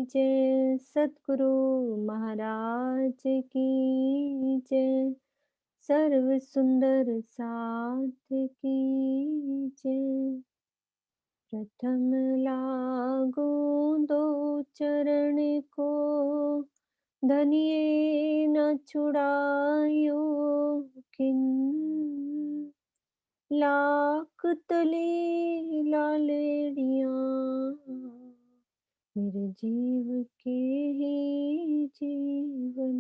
जय, सद्गुरु महाराज की जय, सर्व सुंदर साथ की जय। प्रथम लागू दो चरण को, धनिये न छुड़ायो किन, लाख तले लालेड़िया मेरे जीव के ही जीवन,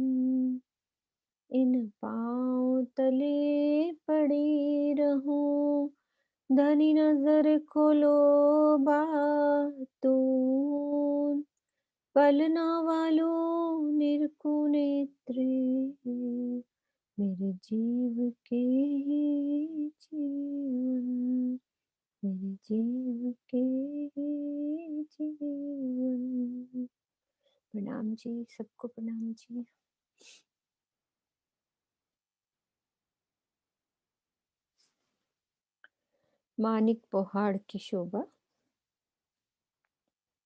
इन पाँव तले पड़ी रहूं, धनी नजर खोलो बातून, पलना वालों निरखो नेत्रे मेरे जीव के ही जीवन, मेरे जीव के ही जीवन। प्रणाम जी, सबको प्रणाम जी। मानिक पहाड़ की शोभा।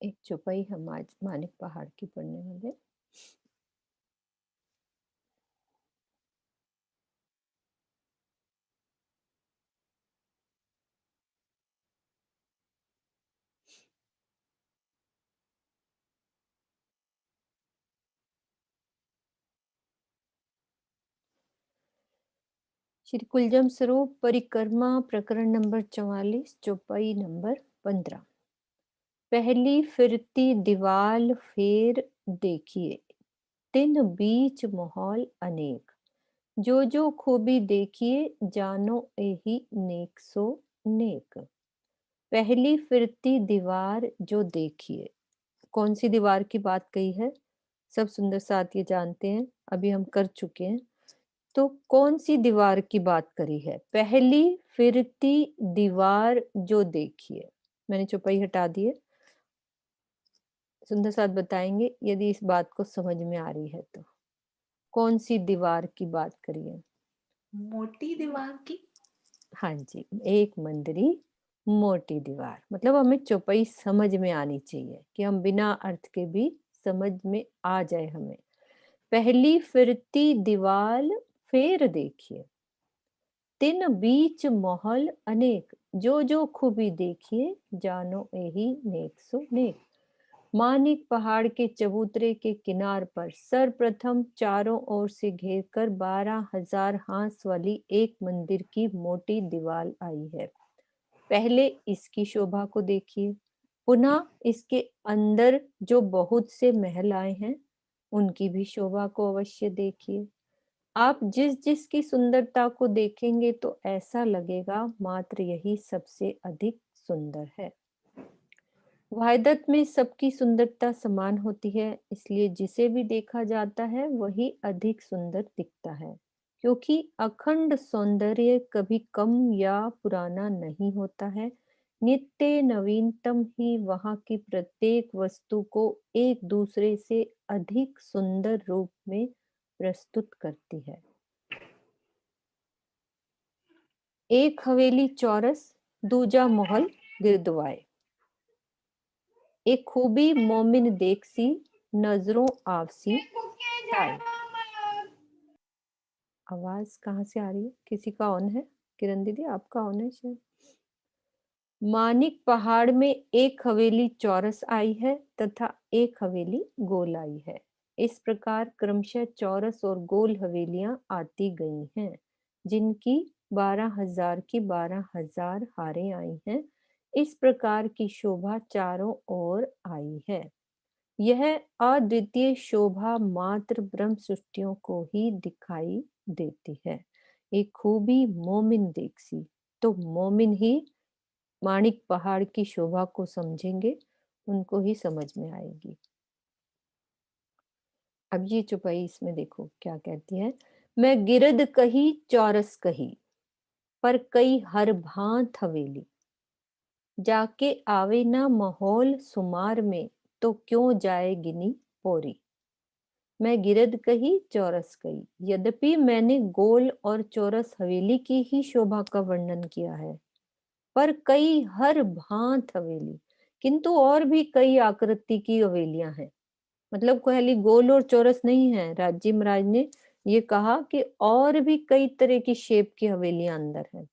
एक चौपाई हम आज मानिक पहाड़ की पढ़ने वाले। श्री कुलजम स्वरूप परिक्रमा प्रकरण नंबर 44, चौपाई नंबर 15। पहली फिरती दीवाल फेर देखिए, तिन बीच माहौल अनेक, जो जो खूबी देखिए जानो एही नेक सो नेक। पहली फिरती दीवार जो देखिए, कौन सी दीवार की बात कही है? सब सुंदर साथ ये जानते हैं, अभी हम कर चुके हैं। तो कौन सी दीवार की बात करी है? पहली फिरती दीवार जो देखिए। मैंने चौपाई हटा दी है। सुंदर साथ बताएंगे यदि इस बात को समझ में आ रही है तो। कौन सी दीवार की बात करी है? मोटी दीवार की। हाँ जी, एक मंदिरी मोटी दीवार। मतलब हमें चौपाई समझ में आनी चाहिए कि हम बिना अर्थ के भी समझ में आ जाए हमें। पहली फिरती दीवाल फेर देखिए, तिन बीच महल अनेक, जो जो खूबी देखिए जानो यही नेक सो नेक। मानिक पहाड़ के चबूतरे के किनार पर सर्वप्रथम चारों ओर से घेरकर 12,000 हांस वाली एक मंदिर की मोटी दीवार आई है। पहले इसकी शोभा को देखिए, पुनः इसके अंदर जो बहुत से महल आए हैं उनकी भी शोभा को अवश्य देखिए। आप जिस जिस की सुंदरता को देखेंगे तो ऐसा लगेगा मात्र यही सबसे अधिक सुंदर है। वहदत में सबकी सुंदरता समान होती है, इसलिए जिसे भी देखा जाता है वही अधिक सुंदर दिखता है, क्योंकि अखंड सौंदर्य कभी कम या पुराना नहीं होता है। नित्य नवीनतम ही वहां की प्रत्येक वस्तु को एक दूसरे से अधिक सुंदर रूप में प्रस्तुत करती है। एक हवेली चौरस, दूजा महल गिरदवाए, एक खूबी मोमिन देखसी, नजरों आवसी ताई। आवाज कहाँ से आ रही है? किसी का ऑन है? किरण दीदी आपका ऑन है शायद। मानिक पहाड़ में एक हवेली चौरस आई है तथा एक हवेली गोल आई है। इस प्रकार क्रमशः चौरस और गोल हवेलियां आती गई हैं, जिनकी 12,000 की 12,000 हारें आई हैं। इस प्रकार की शोभा चारों ओर आई है। यह अद्वितीय शोभा मात्र ब्रह्म सृष्टियों को ही दिखाई देती है। एक खूबी मोमिन देखसी, तो मोमिन ही माणिक पहाड़ की शोभा को समझेंगे, उनको ही समझ में आएगी। अब ये चौपाई इसमें देखो क्या कहती है। मैं गिरद कही चौरस कही, पर कई हर भांत हवेली, जाके आवे ना माहौल सुमार में, तो क्यों जाए गिनी पोरी। मैं गिरद कही चौरस कही, यद्यपि मैंने गोल और चौरस हवेली की ही शोभा का वर्णन किया है, पर कई हर भांत हवेली, किंतु और भी कई आकृति की हवेलियां हैं। मतलब खाली गोल और चौरस नहीं है, राजी महाराज ने ये कहा कि और भी कई तरह की शेप की हवेलियां अंदर है।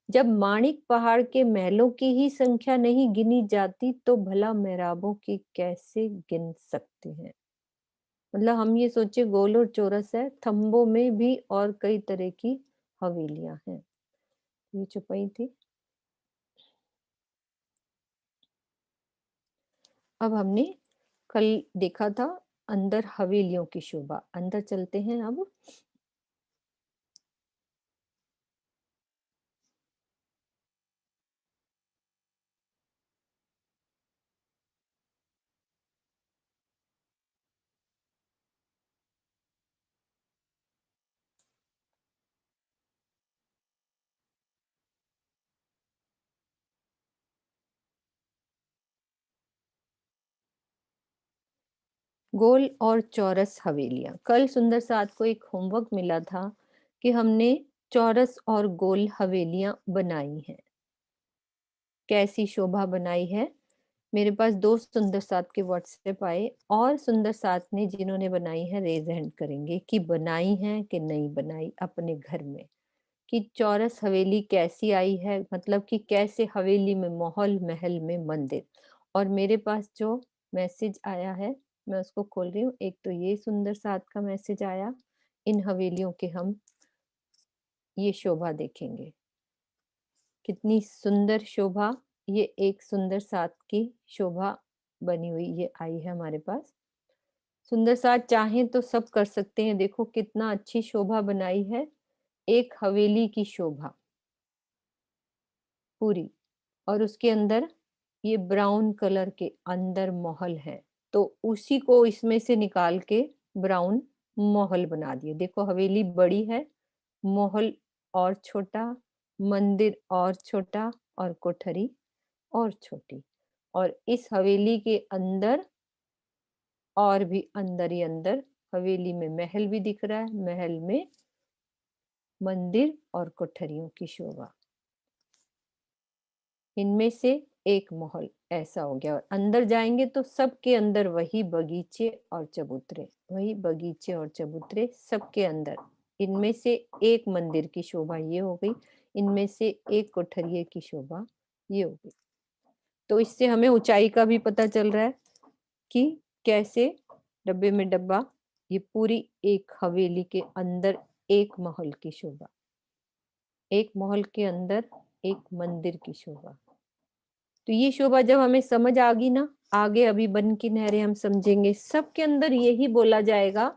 जब माणिक पहाड़ के महलों की ही संख्या नहीं गिनी जाती तो भला मेहराबों की कैसे गिन सकते हैं। मतलब हम ये सोचे गोल और चौरस है, थंबों में भी और कई तरह की हवेलियां हैं। ये चौपाई थी। अब हमने कल देखा था अंदर हवेलियों की शोभा, अंदर चलते हैं अब। गोल और चौरस हवेलियां। कल सुंदर साथ को एक होमवर्क मिला था कि हमने चौरस और गोल हवेलियां बनाई हैं। कैसी शोभा बनाई है। मेरे पास दो सुंदर साथ के व्हाट्सएप आए, और सुंदर साथ ने जिन्होंने बनाई है रेज हैंड करेंगे कि बनाई है कि नहीं बनाई अपने घर में, कि चौरस हवेली कैसी आई है, मतलब कि कैसे हवेली में महल, महल में मंदिर। और मेरे पास जो मैसेज आया है मैं उसको खोल रही हूँ। एक तो ये सुंदर साथ का मैसेज आया, इन हवेलियों के हम ये शोभा देखेंगे, कितनी सुंदर शोभा। ये एक सुंदर साथ की शोभा बनी हुई ये आई है हमारे पास। सुंदर साथ चाहें तो सब कर सकते हैं, देखो कितना अच्छी शोभा बनाई है, एक हवेली की शोभा पूरी। और उसके अंदर ये ब्राउन कलर के अंदर महल है, तो उसी को इसमें से निकाल के ब्राउन महल बना दिए। देखो हवेली बड़ी है, महल और छोटा, मंदिर और छोटा, और कोठरी और छोटी। और इस हवेली के अंदर और भी अंदर ही अंदर हवेली में महल भी दिख रहा है, महल में मंदिर और कोठरियों की शोभा। इनमें से एक महल ऐसा हो गया। और अंदर जाएंगे तो सबके अंदर वही बगीचे और चबूतरे, वही बगीचे और चबूतरे सबके अंदर। इनमें से एक मंदिर की शोभा ये हो गई, इनमें से एक कोठरिये की शोभा ये हो गई। तो इससे हमें ऊंचाई का भी पता चल रहा है कि कैसे डब्बे में डब्बा, ये पूरी एक हवेली के अंदर एक महल की शोभा, एक महल के अंदर एक मंदिर की शोभा। तो ये शोभा जब हमें समझ आ गई ना, आगे अभी बन की नहरें हम समझेंगे, सबके अंदर यही बोला जाएगा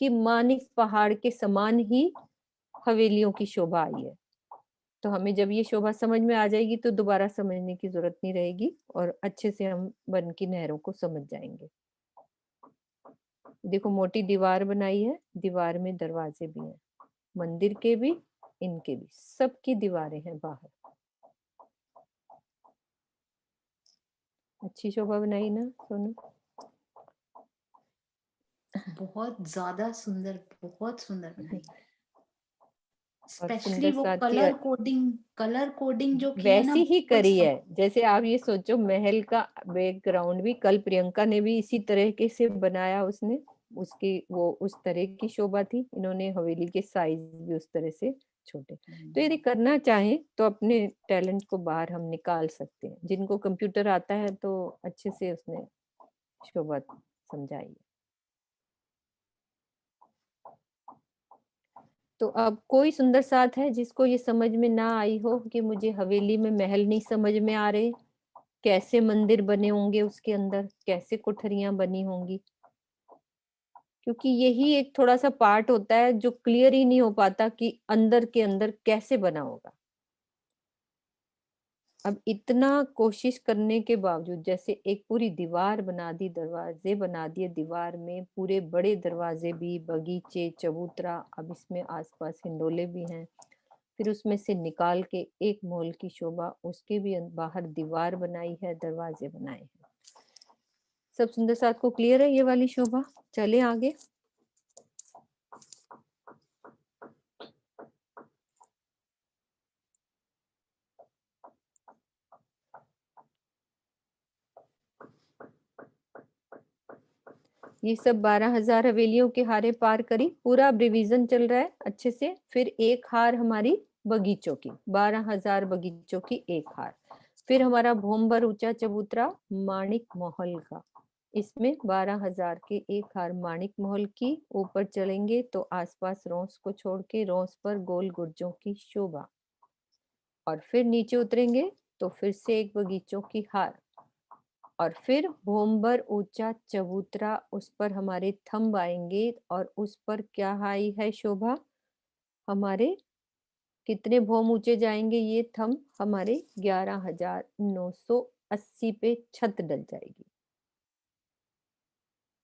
कि मानिक पहाड़ के समान ही हवेलियों की शोभा आई है। तो हमें जब ये शोभा समझ में आ जाएगी तो दोबारा समझने की जरूरत नहीं रहेगी, और अच्छे से हम बन की नहरों को समझ जाएंगे। देखो मोटी दीवार बनाई है, दीवार में दरवाजे भी हैं, मंदिर के भी, इनके भी, सबकी दीवारें हैं बाहर। अच्छी शोभा बनाई ना सोनू? बहुत ज्यादा सुंदर, बहुत सुंदर बनाई। और स्पेशली सुंदर वो साथ की कलर कोडिंग जो की है ना, वैसी ही बहुत करी है। जैसे आप ये सोचो महल का बैकग्राउंड भी कल प्रियंका ने भी इसी तरीके से बनाया, उसने उसकी वो उस तरह की शोभा थी, इन्होंने हवेली के साइज भी उस तरह से छोटे। तो यदि करना चाहें तो अपने टैलेंट को बाहर हम निकाल सकते हैं। जिनको कंप्यूटर आता है तो अच्छे से उसने शोभा समझाई है। तो अब कोई सुंदर साथ है जिसको ये समझ में ना आई हो कि मुझे हवेली में महल नहीं समझ में आ रहे, कैसे मंदिर बने होंगे उसके अंदर, कैसे कोठरियां बनी होंगी। क्योंकि यही एक थोड़ा सा पार्ट होता है जो क्लियर ही नहीं हो पाता कि अंदर के अंदर कैसे बना होगा। अब इतना कोशिश करने के बावजूद, जैसे एक पूरी दीवार बना दी, दरवाजे बना दिए दीवार में, पूरे बड़े दरवाजे भी, बगीचे, चबूतरा, अब इसमें आसपास हिंडोले भी हैं, फिर उसमें से निकाल के एक मॉल की शोभा, उसके भी बाहर दीवार बनाई है, दरवाजे बनाए हैं। सब सुंदर साथ को क्लियर है ये वाली शोभा? चले आगे। ये सब 12,000 हवेलियों के हारे पार करी, पूरा अब रिवीजन चल रहा है अच्छे से। फिर एक हार हमारी बगीचों की, 12,000 बगीचों की एक हार। फिर हमारा भोंबर ऊंचा चबूतरा माणिक महल का, इसमें 12,000 के एक हार माणिक महल की। ऊपर चलेंगे तो आसपास रोंस को छोड़ के रोंस पर गोल गुर्जों की शोभा। और फिर नीचे उतरेंगे तो फिर से एक बगीचों की हार, और फिर भोंबर ऊंचा चबूतरा, उस पर हमारे थंब आएंगे और उस पर क्या आई है शोभा, हमारे कितने भौम ऊंचे जाएंगे ये थंब, हमारे 11,980 पे छत डल जाएगी।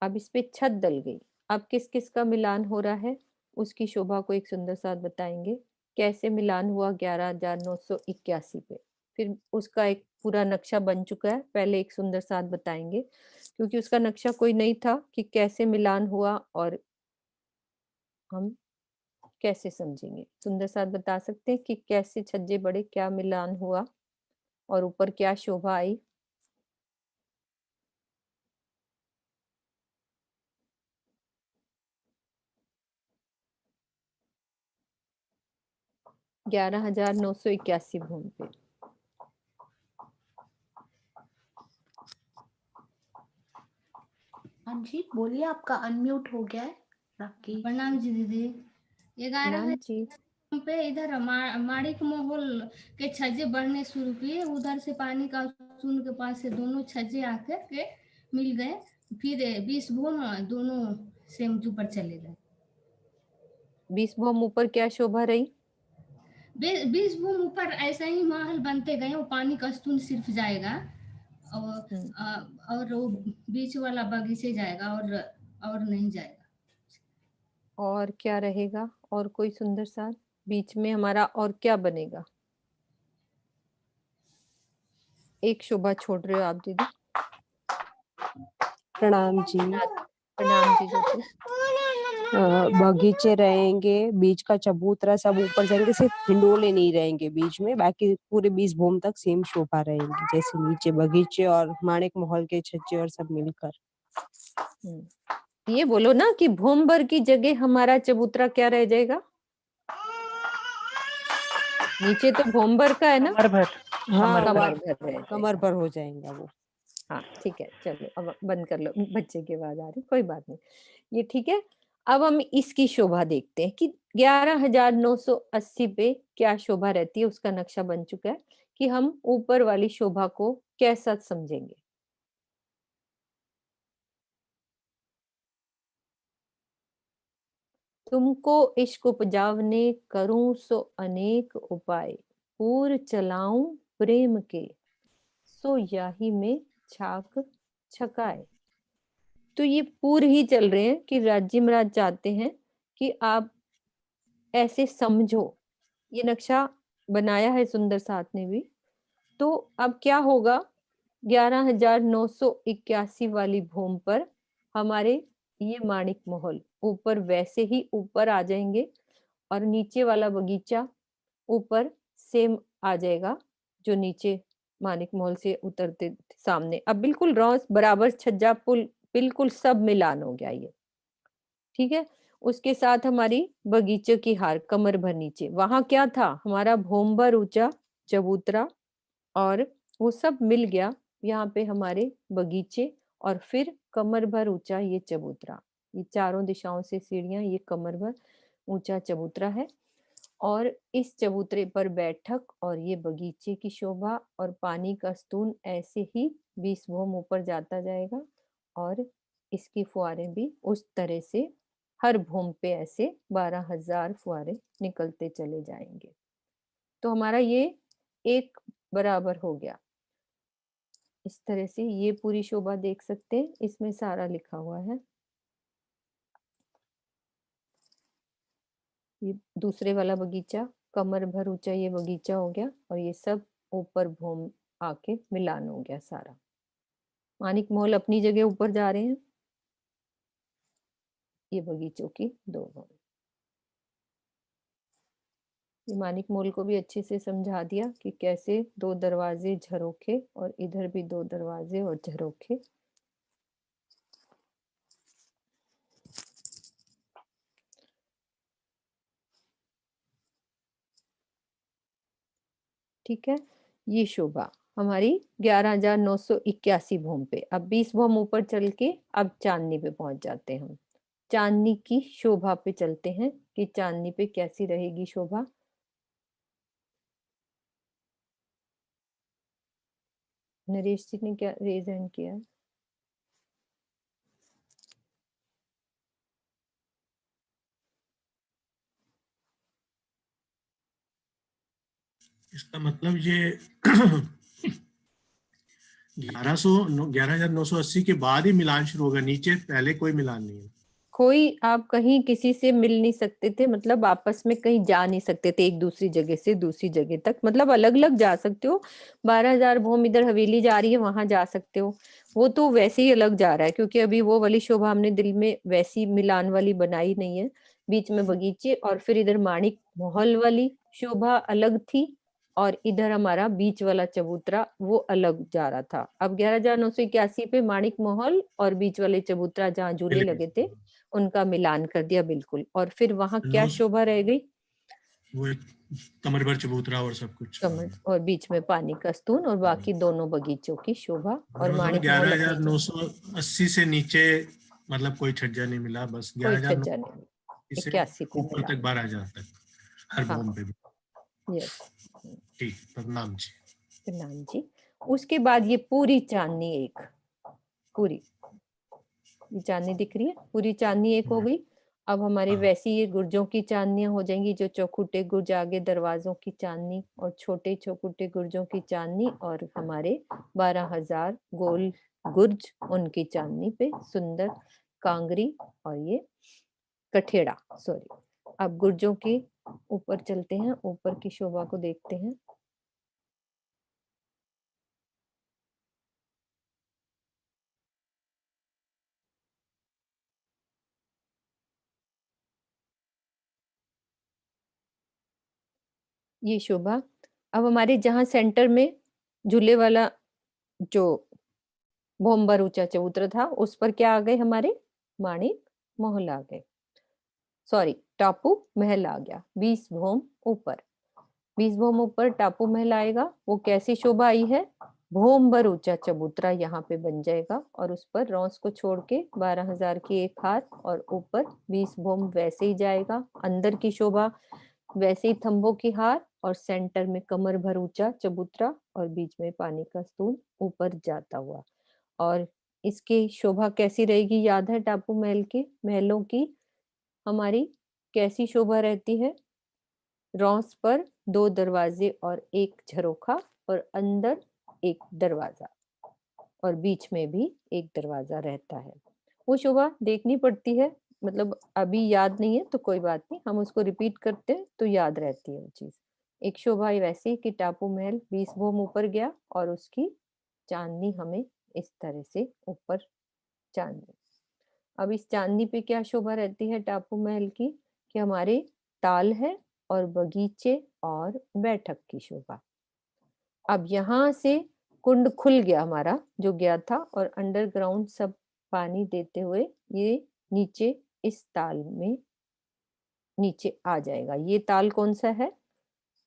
अब इस पे छत डल गई। अब किस किस का मिलान हो रहा है, उसकी शोभा को एक सुंदर साथ बताएंगे। कैसे मिलान हुआ 11,981 पे, फिर उसका एक पूरा नक्शा बन चुका है। पहले एक सुंदर साथ बताएंगे, क्योंकि उसका नक्शा कोई नहीं था कि कैसे मिलान हुआ, और हम कैसे समझेंगे। सुंदर साथ बता सकते हैं कि कैसे छज्जे बड़े, क्या मिलान हुआ और ऊपर क्या शोभा आई। 11,981 भूमि पे। हाँ जी, बोलिए, आपका अनम्यूट हो गया है राखी। प्रणाम जी दीदी। 11 नाम जी। पे इधर माणिक महल के छज्जे बढ़ने शुरू किए, उधर से पानी का सुन के पास से दोनों छज्जे आकर के मिल गए। फिर 20 भूम दोनों सेम ऊपर चले गए। 20 भौम ऊपर क्या शोभा रही। 20 भूम ऊपर ऐसे ही महल बनते गए, वो पानी का स्तून सिर्फ जाएगा और हम्म, और वो बीच वाला बगीचे जाएगा और नहीं जाएगा। और क्या रहेगा, और कोई सुंदर सा बीच में हमारा और क्या बनेगा। एक शोभा छोड़ रहे हो आप दीदी। प्रणाम जी। प्रणाम जी ज्योति। बगीचे रहेंगे, बीच का चबूतरा सब ऊपर जाएंगे, सिर्फ हिंडोले नहीं रहेंगे बीच में, बाकी पूरे 20 भूम तक सेम शोभा रहेंगी, जैसे नीचे बगीचे और माणिक महल के छज्जे और सब मिलकर। ये बोलो ना कि भूमभर की जगह हमारा चबूतरा क्या रह जाएगा। नीचे तो भूमभर का है ना। कमर भर। हाँ, कमर कमर भर रह कमर जाएगा। पर हो जाएगा वो। हाँ ठीक है, चलो अब बंद कर लो, बच्चे की आवाज आ रही, कोई बात नहीं, ये ठीक है। अब हम इसकी शोभा देखते हैं कि 11,980 पे क्या शोभा रहती है। उसका नक्शा बन चुका है कि हम ऊपर वाली शोभा को कैसा समझेंगे। तुमको इश्क उपजावने करूं सो अनेक उपाय, पूर चलाऊं प्रेम के, सो याही में छाक छकाए। तो ये पूर ही चल रहे हैं कि राज्य महाराज चाहते हैं कि आप ऐसे समझो। ये नक्शा बनाया है सुंदर साथ ने भी। तो अब क्या होगा, 11,981 वाली भूमि पर हमारे ये माणिक महल ऊपर वैसे ही ऊपर आ जाएंगे, और नीचे वाला बगीचा ऊपर सेम आ जाएगा, जो नीचे माणिक महल से उतरते सामने। अब बिल्कुल रॉस बराबर छज्जा पुल बिल्कुल सब मिलान हो गया ये, ठीक है। उसके साथ हमारी बगीचे की हार कमर भर नीचे, वहां क्या था हमारा भोंबर ऊंचा चबूतरा, और वो सब मिल गया यहाँ पे हमारे बगीचे, और फिर कमर भर ऊंचा ये चबूतरा। ये चारों दिशाओं से सीढ़ियां, ये कमर भर ऊंचा चबूतरा है। और इस चबूतरे पर बैठक और ये बगीचे की शोभा और पानी का स्तून ऐसे ही 20 भौम ऊपर जाता जाएगा, और इसकी फुहारें भी उस तरह से हर भूम पे ऐसे 12,000 फुहारे निकलते चले जाएंगे। तो हमारा ये एक बराबर हो गया। इस तरह से ये पूरी शोभा देख सकते हैं, इसमें सारा लिखा हुआ है। ये दूसरे वाला बगीचा कमर भर ऊंचा ये बगीचा हो गया, और ये सब ऊपर भूम आके मिलान हो गया सारा। मानिक मोल अपनी जगह ऊपर जा रहे हैं, ये बगीचों की दो भूम। ये मानिक मोल को भी अच्छे से समझा दिया कि कैसे दो दरवाजे झरोखे, और इधर भी दो दरवाजे और झरोखे। ठीक है, ये शोभा हमारी 11,981 भोम पे। अब 20 भोम ऊपर चल के अब चांदनी पे पहुंच जाते हैं हम। चांदनी की शोभा पे चलते हैं कि चांदनी पे कैसी रहेगी शोभा। नरेश जी ने क्या रेज हैंड किया है? इसका मतलब ये 11,980 के बाद ही मिलान शुरू होगा, नीचे पहले कोई मिलान नहीं है। कोई आप कहीं किसी से मिल नहीं सकते थे, मतलब आपस में कहीं जा नहीं सकते थे एक दूसरी जगह से दूसरी जगह तक, मतलब अलग अलग जा सकते हो। 12,000 भोम इधर हवेली जा रही है वहां जा सकते हो, वो तो वैसे ही अलग जा रहा है क्योंकि अभी वो वाली शोभा हमने दिल में वैसी मिलान वाली बनाई नहीं है। बीच में बगीचे और फिर इधर माणिक महल वाली शोभा अलग थी और इधर हमारा बीच वाला चबूतरा वो अलग जा रहा था। अब 11,981 पे माणिक महल और बीच वाले चबूतरा जहाँ झूले लगे थे उनका मिलान कर दिया बिल्कुल। और फिर वहां क्या नौ शोभा रह गई? वो एक कमर भर चबूतरा और सब कुछ। कमल और बीच में पानी का स्तून और बाकी दोनों बगीचों की शोभा और माणिक महल अपनी जगह। 11,980 से नीचे मतलब कोई छज्जा नहीं मिला, बस कोई 11,980 छज्जा नहीं, से 81 पे ऊपर मिला। तक 12,000 तक हर हाँ भूम पे भी। यस, ठीक, प्रणाम जी। प्रणाम जी। उसके बाद ये पूरी चांदनी एक, पूरी ये चांदनी दिख रही है, पूरी चांदनी एक हो गई। अब हमारे हाँ। वैसी ये गुर्जों की चांदनियां हो जाएंगी, जो चौखुटे गुर्ज आगे दरवाजों की चांदनी और छोटे चौखुटे गुर्जों की चांदनी और हमारे 12,000 गोल गुर्ज उनकी चांदनी पे सुंदर कांगरी और ये कठेड़ा, सॉरी। अब गुर्जों के ऊपर चलते हैं, ऊपर की शोभा को देखते हैं। ये शोभा अब हमारे जहां सेंटर में झूले वाला जो भोम्बर ऊंचा चबूतरा था उस पर क्या आ गए हमारे माणिक महल आ गए, सॉरी टापू महल आ गया। 20 भोम ऊपर, 20 भोम ऊपर टापू महल आएगा। वो कैसी शोभा आई है? भोम्बर ऊंचा चबूतरा यहाँ पे बन जाएगा और उस पर रॉस को छोड़ के 12,000 की एक हार और ऊपर 20 भोम वैसे ही जाएगा। अंदर की शोभा वैसे ही थंबों की हार और सेंटर में कमर भर ऊंचा चबूतरा और बीच में पानी का स्तून ऊपर जाता हुआ। और इसकी शोभा कैसी रहेगी? याद है टापू महल के महलों की हमारी कैसी शोभा रहती है? रॉस पर 2 दरवाजे और एक झरोखा और अंदर एक दरवाजा और बीच में भी एक दरवाजा रहता है। वो शोभा देखनी पड़ती है, मतलब अभी याद नहीं है तो कोई बात नहीं, हम उसको रिपीट करते हैं तो याद रहती है वो चीज। एक शोभा वैसी कि टापू महल 20 भोम ऊपर गया और उसकी चांदनी हमें इस तरह से ऊपर चांदनी। अब इस चांदनी पे क्या शोभा रहती है टापू महल की कि हमारे ताल है और बगीचे और बैठक की शोभा। अब यहाँ से कुंड खुल गया हमारा जो गया था और अंडरग्राउंड सब पानी देते हुए ये नीचे इस ताल में नीचे आ जाएगा। ये ताल कौन सा है?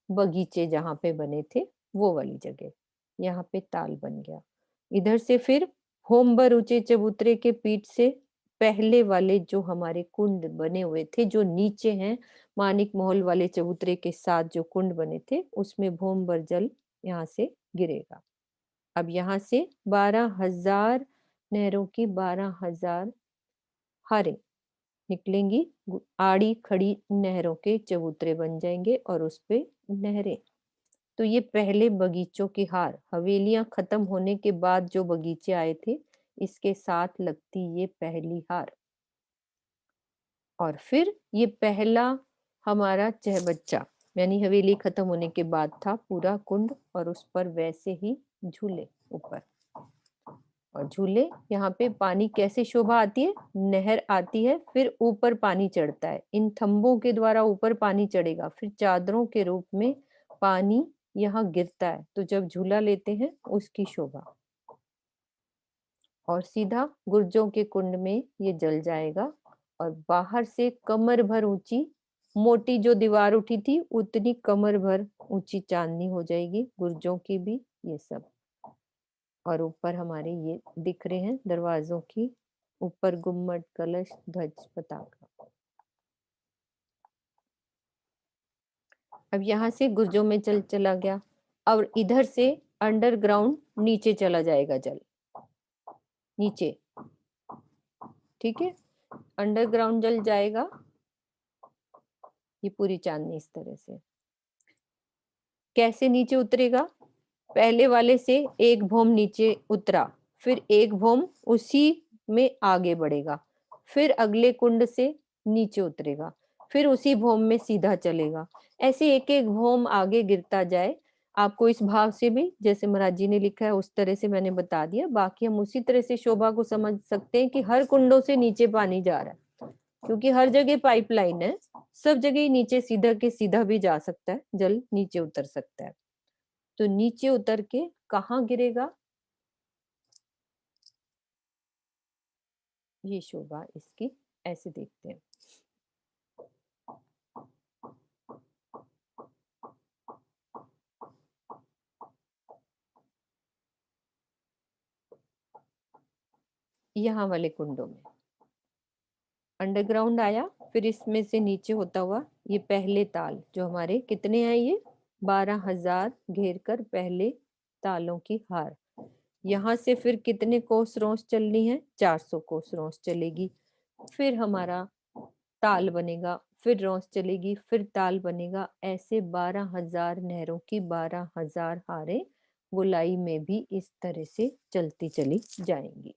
बगीचे जहाँ पे बने थे वो वाली जगह, यहाँ पे ताल बन गया। इधर से फिर होमबर ऊंचे चबूतरे के पीठ से पहले वाले जो हमारे कुंड बने हुए थे जो नीचे हैं, मानिक महल वाले चबूतरे के साथ जो कुंड बने थे उसमें भोमबर जल यहाँ से गिरेगा। अब यहाँ से 12,000 नहरों की 12,000 हारें निकलेंगी, आड़ी खड़ी नहरों के चबूतरे बन जाएंगे और उस पे नहरें। तो ये पहले बगीचों की हार, हवेलियां खत्म होने के बाद जो बगीचे आए थे इसके साथ लगती ये पहली हार। और फिर ये पहला हमारा चहबच्चा, यानी हवेली खत्म होने के बाद था पूरा कुंड और उस पर वैसे ही झूले ऊपर और झूले। यहाँ पे पानी कैसे शोभा आती है? नहर आती है फिर ऊपर पानी चढ़ता है, इन थंबों के द्वारा ऊपर पानी चढ़ेगा फिर चादरों के रूप में पानी यहाँ गिरता है। तो जब झूला लेते हैं उसकी शोभा और सीधा गुर्जों के कुंड में ये जल जाएगा और बाहर से कमर भर ऊंची मोटी जो दीवार उठी थी उतनी कमर भर ऊंची चांदनी हो जाएगी, गुर्जों की भी, ये सब। और ऊपर हमारे ये दिख रहे हैं दरवाजों की, ऊपर गुम्मट, कलश, ध्वज, पताका। अब यहाँ से गुर्जों में जल चला गया, और इधर से अंडरग्राउंड नीचे चला जाएगा जल, नीचे। ठीक है, अंडरग्राउंड जल जाएगा, ये पूरी चांदनी इस तरह से। कैसे नीचे उतरेगा? पहले वाले से एक भौम नीचे उतरा, फिर एक भौम उसी में आगे बढ़ेगा, फिर अगले कुंड से नीचे उतरेगा, फिर उसी भौम में सीधा चलेगा। ऐसे एक एक भौम आगे गिरता जाए। आपको इस भाव से भी, जैसे महाराज जी ने लिखा है उस तरह से मैंने बता दिया। बाकी हम उसी तरह से शोभा को समझ सकते हैं कि हर कुंडों से नीचे पानी जा रहा है, क्योंकि हर जगह पाइपलाइन है, सब जगह ही नीचे सीधा के सीधा भी जा सकता है, जल नीचे उतर सकता है। तो नीचे उतर के कहाँ गिरेगा? ये शोभा इसकी ऐसे देखते हैं। यहाँ वाले कुंडों में अंडरग्राउंड आया, फिर इसमें से नीचे होता हुआ ये पहले ताल, जो हमारे कितने हैं, ये 12,000 घेर कर पहले तालों की हार। यहाँ से फिर कितने कोस रोंस चलनी है? 400 कोस रोंस चलेगी। फिर हमारा ताल बनेगा, फिर रोंस चलेगी, फिर ताल बनेगा। ऐसे 12,000 नहरों की 12,000 हारें गोलाई में भी इस तरह से चलती चली जाएंगी।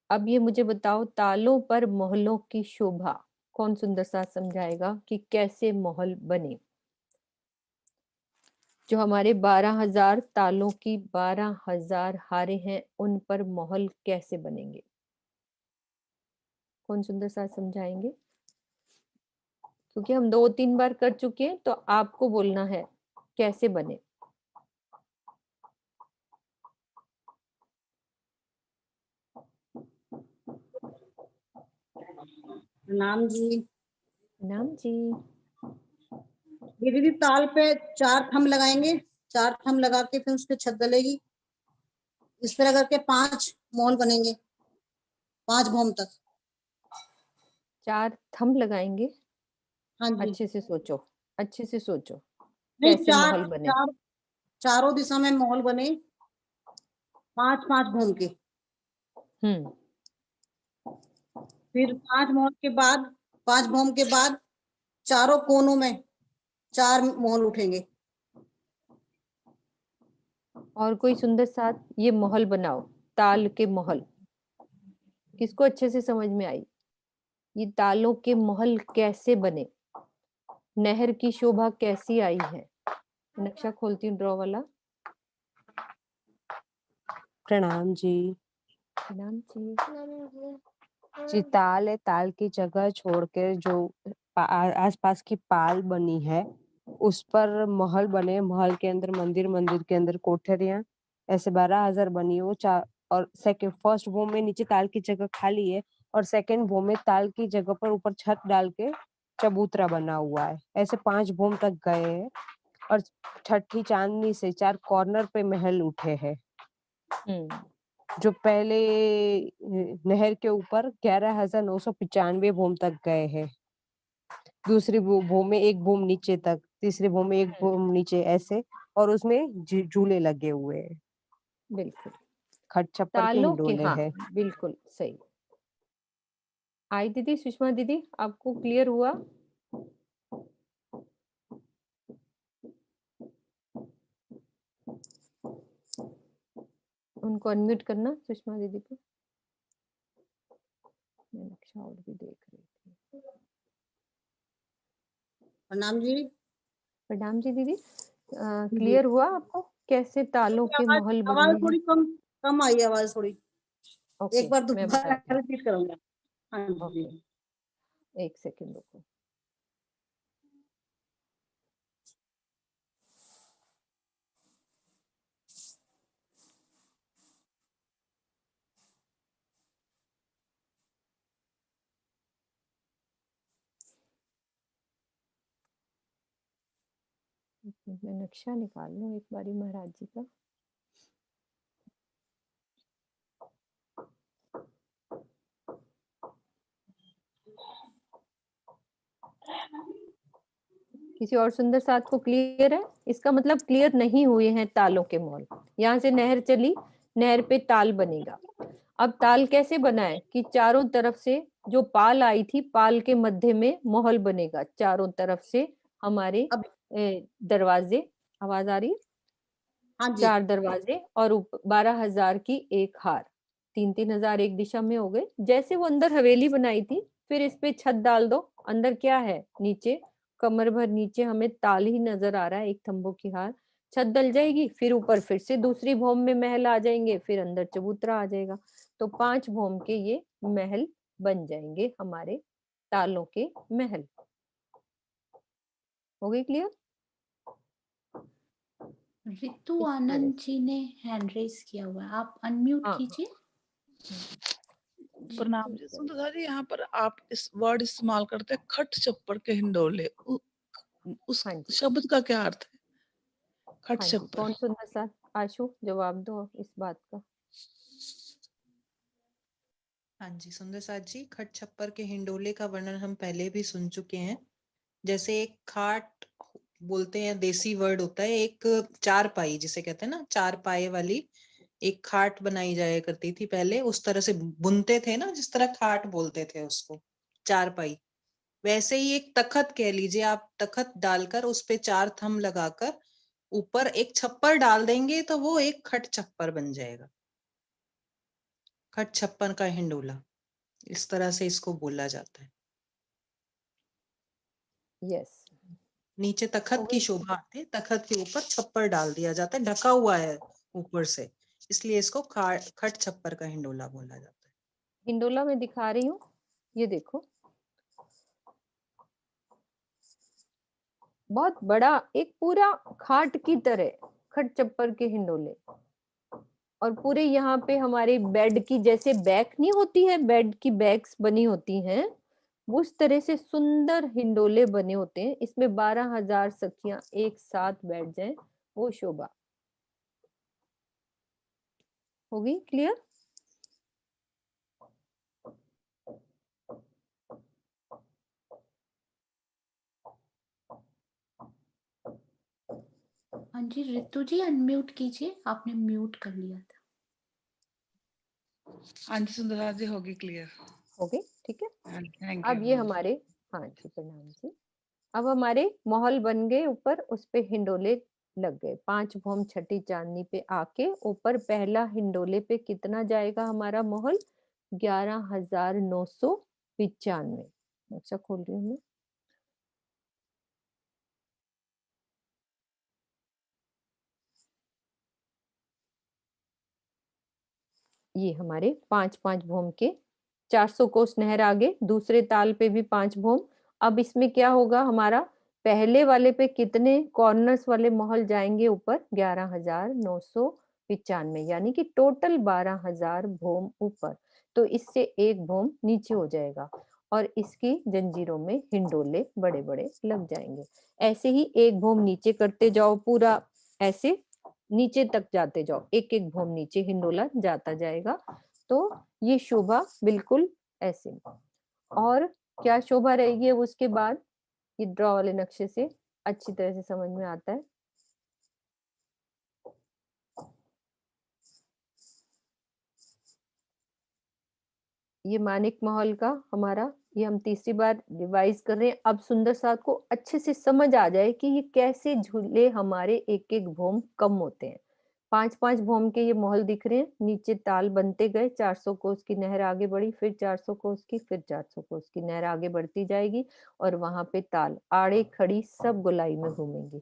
अब ये मुझे बताओ, तालों पर मोहलों की शोभा कौन सुंदर सा समझाएगा कि कैसे मोहल बने? जो हमारे 12,000 तालों की 12,000 हारे हैं, उन पर मोहल कैसे बनेंगे? कौन सुंदर सा समझाएंगे? क्योंकि हम 2-3 बार कर चुके हैं, तो आपको बोलना है कैसे बने। नाम जी। नाम जी। ये दीदी ताल पे 4 थंब लगाएंगे, 4 थंब लगा के फिर उसपे छत डलेगी। इस तरह करके 5 मोहल बनेंगे, 5 भौम तक। 4 थंब लगाएंगे। हाँ जी। अच्छे से सोचो, अच्छे से सोचो नहीं, कैसे मोहल बने। चारों दिशा में मोहल बने, 5-5 भौम के। हम्म। फिर 5 मोहल के बाद, 5 भौम के बाद चारों कोनों में 4 मोहल उठेंगे। और कोई सुंदर सा ये मोहल बनाओ, ताल के मोहल। किसको अच्छे से समझ में आई? ये तालों के मोहल कैसे बने, नहर की शोभा कैसी आई है? नक्शा खोलती हूँ ड्रॉ वाला। प्रणाम जी। नाम जी। जी, ताल है, ताल की जगह छोड़कर जो आसपास की पाल बनी है उस पर महल बने, महल के अंदर मंदिर, मंदिर के अंदर कोठरियां, ऐसे 12,000 बनी हो। और सेकंड फर्स्ट भूमि में नीचे ताल की जगह खाली है, और सेकंड भूमि में ताल की जगह पर ऊपर छत डाल के चबूतरा बना हुआ है। ऐसे 5 भूमि तक गए हैं, और छठी चांदनी से 4 कॉर्नर पे महल उठे हैं। जो पहले नहर के ऊपर 11,995 भूमि तक गए हैं। दूसरी भूमि में 1 भूमि नीचे तक, तीसरी भूमि में 1 भूमि नीचे, ऐसे। और उसमें झूले लगे हुए हैं, बिल्कुल खट छप्पर के तालों के, हिंडोले हाँ हैं। बिल्कुल सही। आई दीदी, सुषमा दीदी, आपको क्लियर हुआ? उनको अनम्यूट करना, सुषमा दीदी को। मैं नक्शा और भी देख रही थी। प्रणाम जी। प्रणाम जी दीदी। क्लियर हुआ आपको कैसे तालों के महल बने आवाज हैं? थोड़ी कम कम आई, आवाज थोड़ी। ओके, एक बार मैं दोबारा बताती हूँ। रिपीट करूंगा। हाँ जी। ओके, एक सेकंड रुको। मैं नक्शा निकाल लूं एक बारी महाराज जी का। किसी और सुंदर साथ को क्लियर है? इसका मतलब क्लियर नहीं हुए हैं तालों के मोल। यहाँ से नहर चली, नहर पे ताल बनेगा। अब ताल कैसे बनाए कि चारों तरफ से जो पाल आई थी, पाल के मध्य में मोहल बनेगा। चारों तरफ से हमारे अब दरवाजे, आवाज आ रही है? हाँ जी 4 दरवाजे और 12,000 की एक हार, 3-3 हजार एक दिशा में हो गए। जैसे वो अंदर हवेली बनाई थी, फिर इस पे छत डाल दो। अंदर क्या है? नीचे कमर भर नीचे हमें ताल ही नजर आ रहा है, एक तंबू की हार। छत डल जाएगी, फिर ऊपर फिर से दूसरी भौम में महल आ जाएंगे, फिर अंदर चबूतरा आ जाएगा। तो 5 भौम के ये महल बन जाएंगे, हमारे तालों के महल। हो गई क्लियर? रितु इस तरह आनंद जी ने हैंड रेस किया हुआ है, आप अनम्यूट हाँ, कीजिए। प्रणाम जी। सुंदर जी, यहाँ पर आप इस वर्ड इस्तेमाल करते हैं खट चप्पड़ के हिंडोले, उस हाँ जी, शब्द का क्या अर्थ है? खट हाँ जी। चप्पड़। कौन सुंदर सा? आशु जवाब दो इस बात का। हाँ जी सुंदर साथ जी, खट छप्पर के हिंडोले का वर्णन हम पहले भी सुन चुके हैं। जैसे एक खाट बोलते हैं, देसी वर्ड होता है, एक चारपाई जिसे कहते हैं ना, चार पाए वाली एक खाट बनाई जाया करती थी पहले, उस तरह से बुनते थे ना, जिस तरह खाट बोलते थे उसको, चारपाई। वैसे ही एक तखत कह लीजिए आप, तखत डालकर उस पे 4 थंब लगाकर ऊपर एक छप्पर डाल देंगे तो वो एक खट छप्पर बन जाएगा। खट छप्पर का हिंडोला, इस तरह से इसको बोला जाता है। यस, नीचे हो तखत की गई। शोभा आती है, तखत के ऊपर छप्पर डाल दिया जाता है, ढका हुआ है ऊपर से, इसलिए इसको खट छप्पर का हिंडोला बोला जाता है। हिंडोला में दिखा रही हूँ, ये देखो, बहुत बड़ा एक पूरा खाट की तरह खट चप्पर के हिंडोले। और पूरे यहाँ पे हमारे बेड की जैसे बैक नहीं होती है, बेड की बैग्स बनी होती हैं, उस तरह से सुंदर हिंडोले बने होते हैं। इसमें 12,000 सखियां एक साथ बैठ जाएं, वो शोभा। होगी क्लियर? हाँ जी रितु जी अनम्यूट कीजिए, आपने म्यूट कर लिया था। हाँ जी सुंदर साथ जी, होगी क्लियर। हो गई, ठीक है। थैंक अब ये यू। हमारे, हाँ जी प्रणाम जी। अब हमारे महल बन गए, ऊपर उस पे हिंडोले लग गए। 5 भौम छठी चांदनी पे आके ऊपर पहला हिंडोले पे कितना जाएगा हमारा महल? 11,995। नक्शा खोल रही हूँ मैं। ये हमारे 5-5 भौम के 400 कोस नहर आगे, दूसरे ताल पे भी 5 भौम। अब इसमें क्या होगा हमारा? पहले वाले पे कितने कॉर्नर्स वाले महल जाएंगे ऊपर? 11,995, यानी कि टोटल 12,000 भौम ऊपर। तो इससे एक भौम नीचे हो जाएगा और इसकी जंजीरों में हिंडोले बड़े बड़े लग जाएंगे। ऐसे ही एक भौम नीचे करते जाओ, पूरा ऐसे नीचे तक जाते जाओ, एक एक भौम नीचे हिंडोला जाता जाएगा। तो ये शोभा बिल्कुल ऐसे। और क्या शोभा रहेगी अब उसके बाद? ये ड्रॉ वाले नक्शे से अच्छी तरह से समझ में आता है। ये मानिक महल का हमारा, ये हम तीसरी बार रिवाइज कर रहे हैं। अब सुंदर साथ को अच्छे से समझ आ जाए कि ये कैसे झूले हमारे एक एक भौम कम होते हैं। 5-5 भौम के ये महल दिख रहे हैं, नीचे ताल बनते गए। 400 कोस की नहर आगे बढ़ी, फिर 400 कोस की, फिर 400 कोस की नहर आगे बढ़ती जाएगी और वहां पे ताल आड़े खड़ी सब गोलाई में घूमेंगी।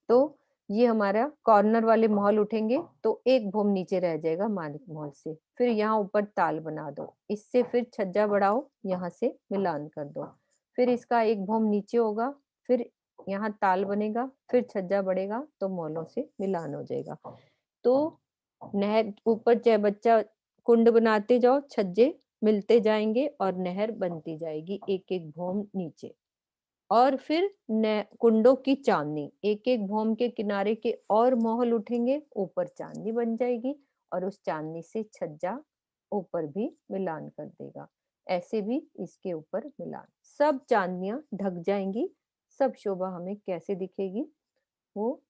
तो ये हमारा कॉर्नर वाले महल उठेंगे तो एक भौम नीचे रह जाएगा मानिक महल से। फिर यहाँ ऊपर ताल बना दो, इससे फिर छज्जा बढ़ाओ, यहाँ से मिलान कर दो। फिर इसका एक भौम नीचे होगा, फिर यहाँ ताल बनेगा, फिर छज्जा बढ़ेगा तो महलों से मिलान हो जाएगा। तो नहर ऊपर चाहे बच्चा कुंड बनाते जाओ, छज्जे मिलते जाएंगे और नहर बनती जाएगी एक एक भौम नीचे। और फिर कुंडों की चांदनी, एक एक भौम के किनारे के और मोहल उठेंगे, ऊपर चांदनी बन जाएगी और उस चांदनी से छज्जा ऊपर भी मिलान कर देगा। ऐसे भी इसके ऊपर मिलान, सब चांदनियां ढक जाएंगी। सब शोभा हमें कैसे दिखेगी, वो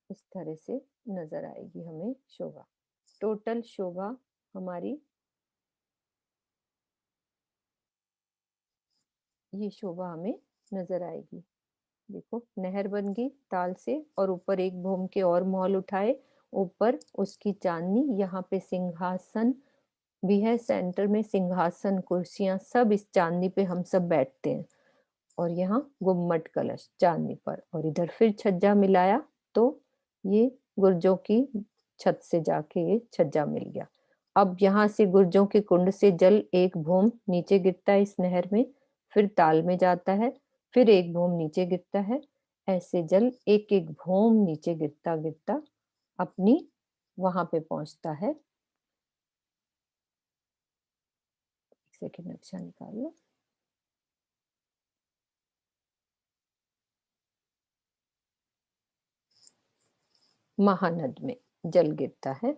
इस तरह से नजर आएगी हमें शोभा। टोटल शोभा हमारी ये शोभा हमें नजर आएगी। देखो नहर बन गई ताल से और ऊपर एक भौम के और मोहल उठाए, ऊपर उसकी चांदनी, यहाँ पे सिंहासन भी है, सेंटर में सिंहासन कुर्सियां सब इस चांदनी पे हम सब बैठते हैं। और यहाँ गुम्मट कलश चांदनी पर, और इधर फिर छज्जा मिलाया तो ये गुर्जों की छत से जाके ये छज्जा मिल गया। अब यहाँ से गुर्जों के कुंड से जल एक भौम नीचे गिरता है इस नहर में, फिर ताल में जाता है, फिर एक भौम नीचे गिरता है। ऐसे जल एक एक भौम नीचे गिरता गिरता अपनी वहां पे पहुंचता है। एक सेकंड नक्शा निकाल लो। महानद में जल गिरता है।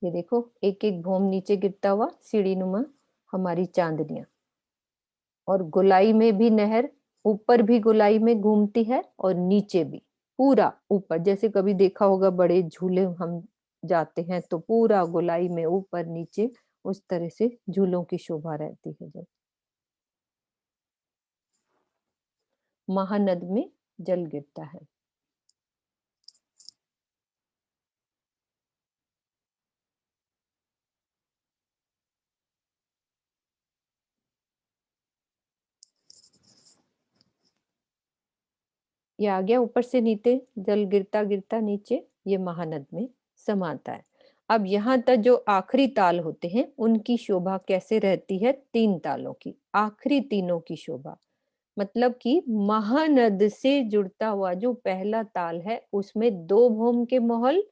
ये देखो एक एक भौम नीचे गिरता हुआ सीढ़ी नुमा हमारी चांदनियां। और गोलाई में भी नहर ऊपर भी गोलाई में घूमती है और नीचे भी पूरा ऊपर, जैसे कभी देखा होगा बड़े झूले हम जाते हैं तो पूरा गोलाई में ऊपर नीचे उस तरह से झूलों की शोभा रहती है। जब महानद में जल गिरता है। ये आ गया ऊपर से नीचे जल गिरता गिरता नीचे ये महानद में समाता है। अब यहाँ तक जो आखिरी ताल होते हैं उनकी शोभा कैसे रहती है, तीन तालों की आखिरी तीनों की शोभा, मतलब कि महानद से जुड़ता हुआ जो पहला ताल है उसमें 2 भौम के मोहल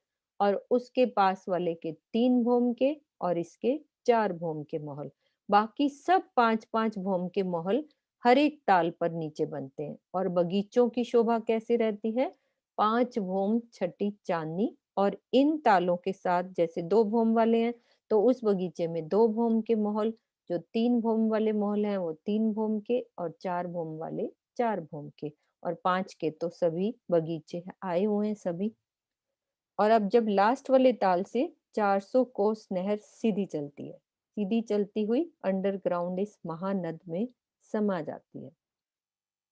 और उसके पास वाले के 3 भौम के और इसके 4 भौम के मोहल, बाकी सब 5-5 भौम के मोहल हर एक ताल पर नीचे बनते हैं। और बगीचों की शोभा कैसी रहती है, 5 भौम छठी चांदनी, और इन तालों के साथ जैसे 2 भौम वाले हैं तो उस बगीचे में 2 भौम के मोहल, जो 3 भौम वाले मोहल हैं वो 3 भौम के और 4 भौम वाले 4 भौम के, और 5 के तो सभी बगीचे आए हुए हैं सभी। और अब जब लास्ट वाले ताल से 400 कोस नहर सीधी चलती है, सीधी चलती हुई अंडरग्राउंड इस महानद में समा जाती है।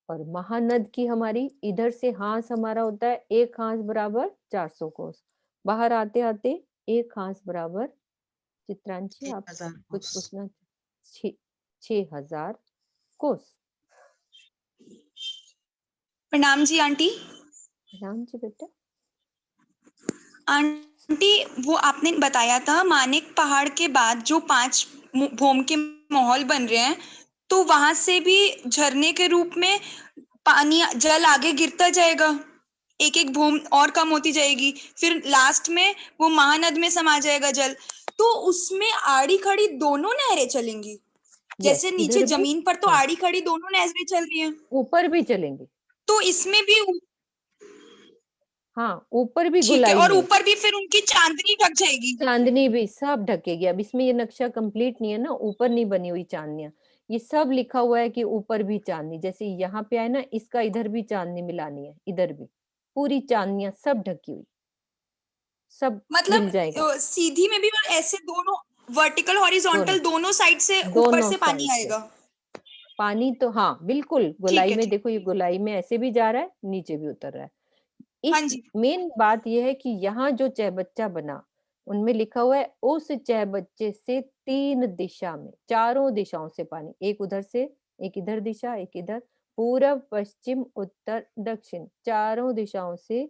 और महानद की हमारी इधर से हांस हमारा होता है, एक हांस बराबर 400 कोस, बाहर आते आते एक हांस बराबर, चित्रांशी आप 1000 कुछ कोस। पूछना, 6000 कोस। प्रणाम जी आंटी। राम जी बेटा। आंटी वो आपने बताया था मानिक पहाड़ के बाद जो 5 भौम के माहौल बन रहे हैं, तो वहां से भी झरने के रूप में पानी जल आगे गिरता जाएगा, एक एक भौम और कम होती जाएगी, फिर लास्ट में वो महानद में समा जाएगा जल। तो उसमें आड़ी खड़ी दोनों नहरें चलेंगी, जैसे नीचे इधर भी, जमीन पर तो हाँ, आड़ी खड़ी दोनों नहरें चल रही हैं, ऊपर भी चलेंगे। तो इसमें भी हाँ ऊपर भी ठीक है, गोलाई और में ऊपर भी फिर उनकी चांदनी ढक जाएगी। चांदनी भी सब ढकेगी। अब इसमें ये नक्शा कंप्लीट नहीं है ना, ऊपर नहीं बनी हुई चांदनियां, ये सब लिखा हुआ है कि ऊपर भी चांदनी, जैसे यहाँ पे आए ना इसका इधर भी चांदनी मिलानी है, इधर भी पूरी चांदनियां सब ढकी हुई, सब मतलब मिल जाएगा। सीधी में भी और ऐसे दोनों वर्टिकल हॉरिजॉन्टल दोनों दोनों साइड से ऊपर दोनों से पानी साइड से आएगा। पानी तो, हाँ बिल्कुल, ठीक गोलाई है, में ठीक। देखो ये गोलाई में ऐसे भी जा रहा है नीचे भी उतर रहा है। हाँ इस जी। मेन बात यह है कि यहाँ जो चहबच्चा बना उनमें लिखा हुआ है उस चहबच्चे से 3 दिशा में, चारों दिशाओं से पानी, एक उधर से, एक इधर दिशा, एक इधर, पूरब पश्चिम उत्तर दक्षिण चारों दिशाओं से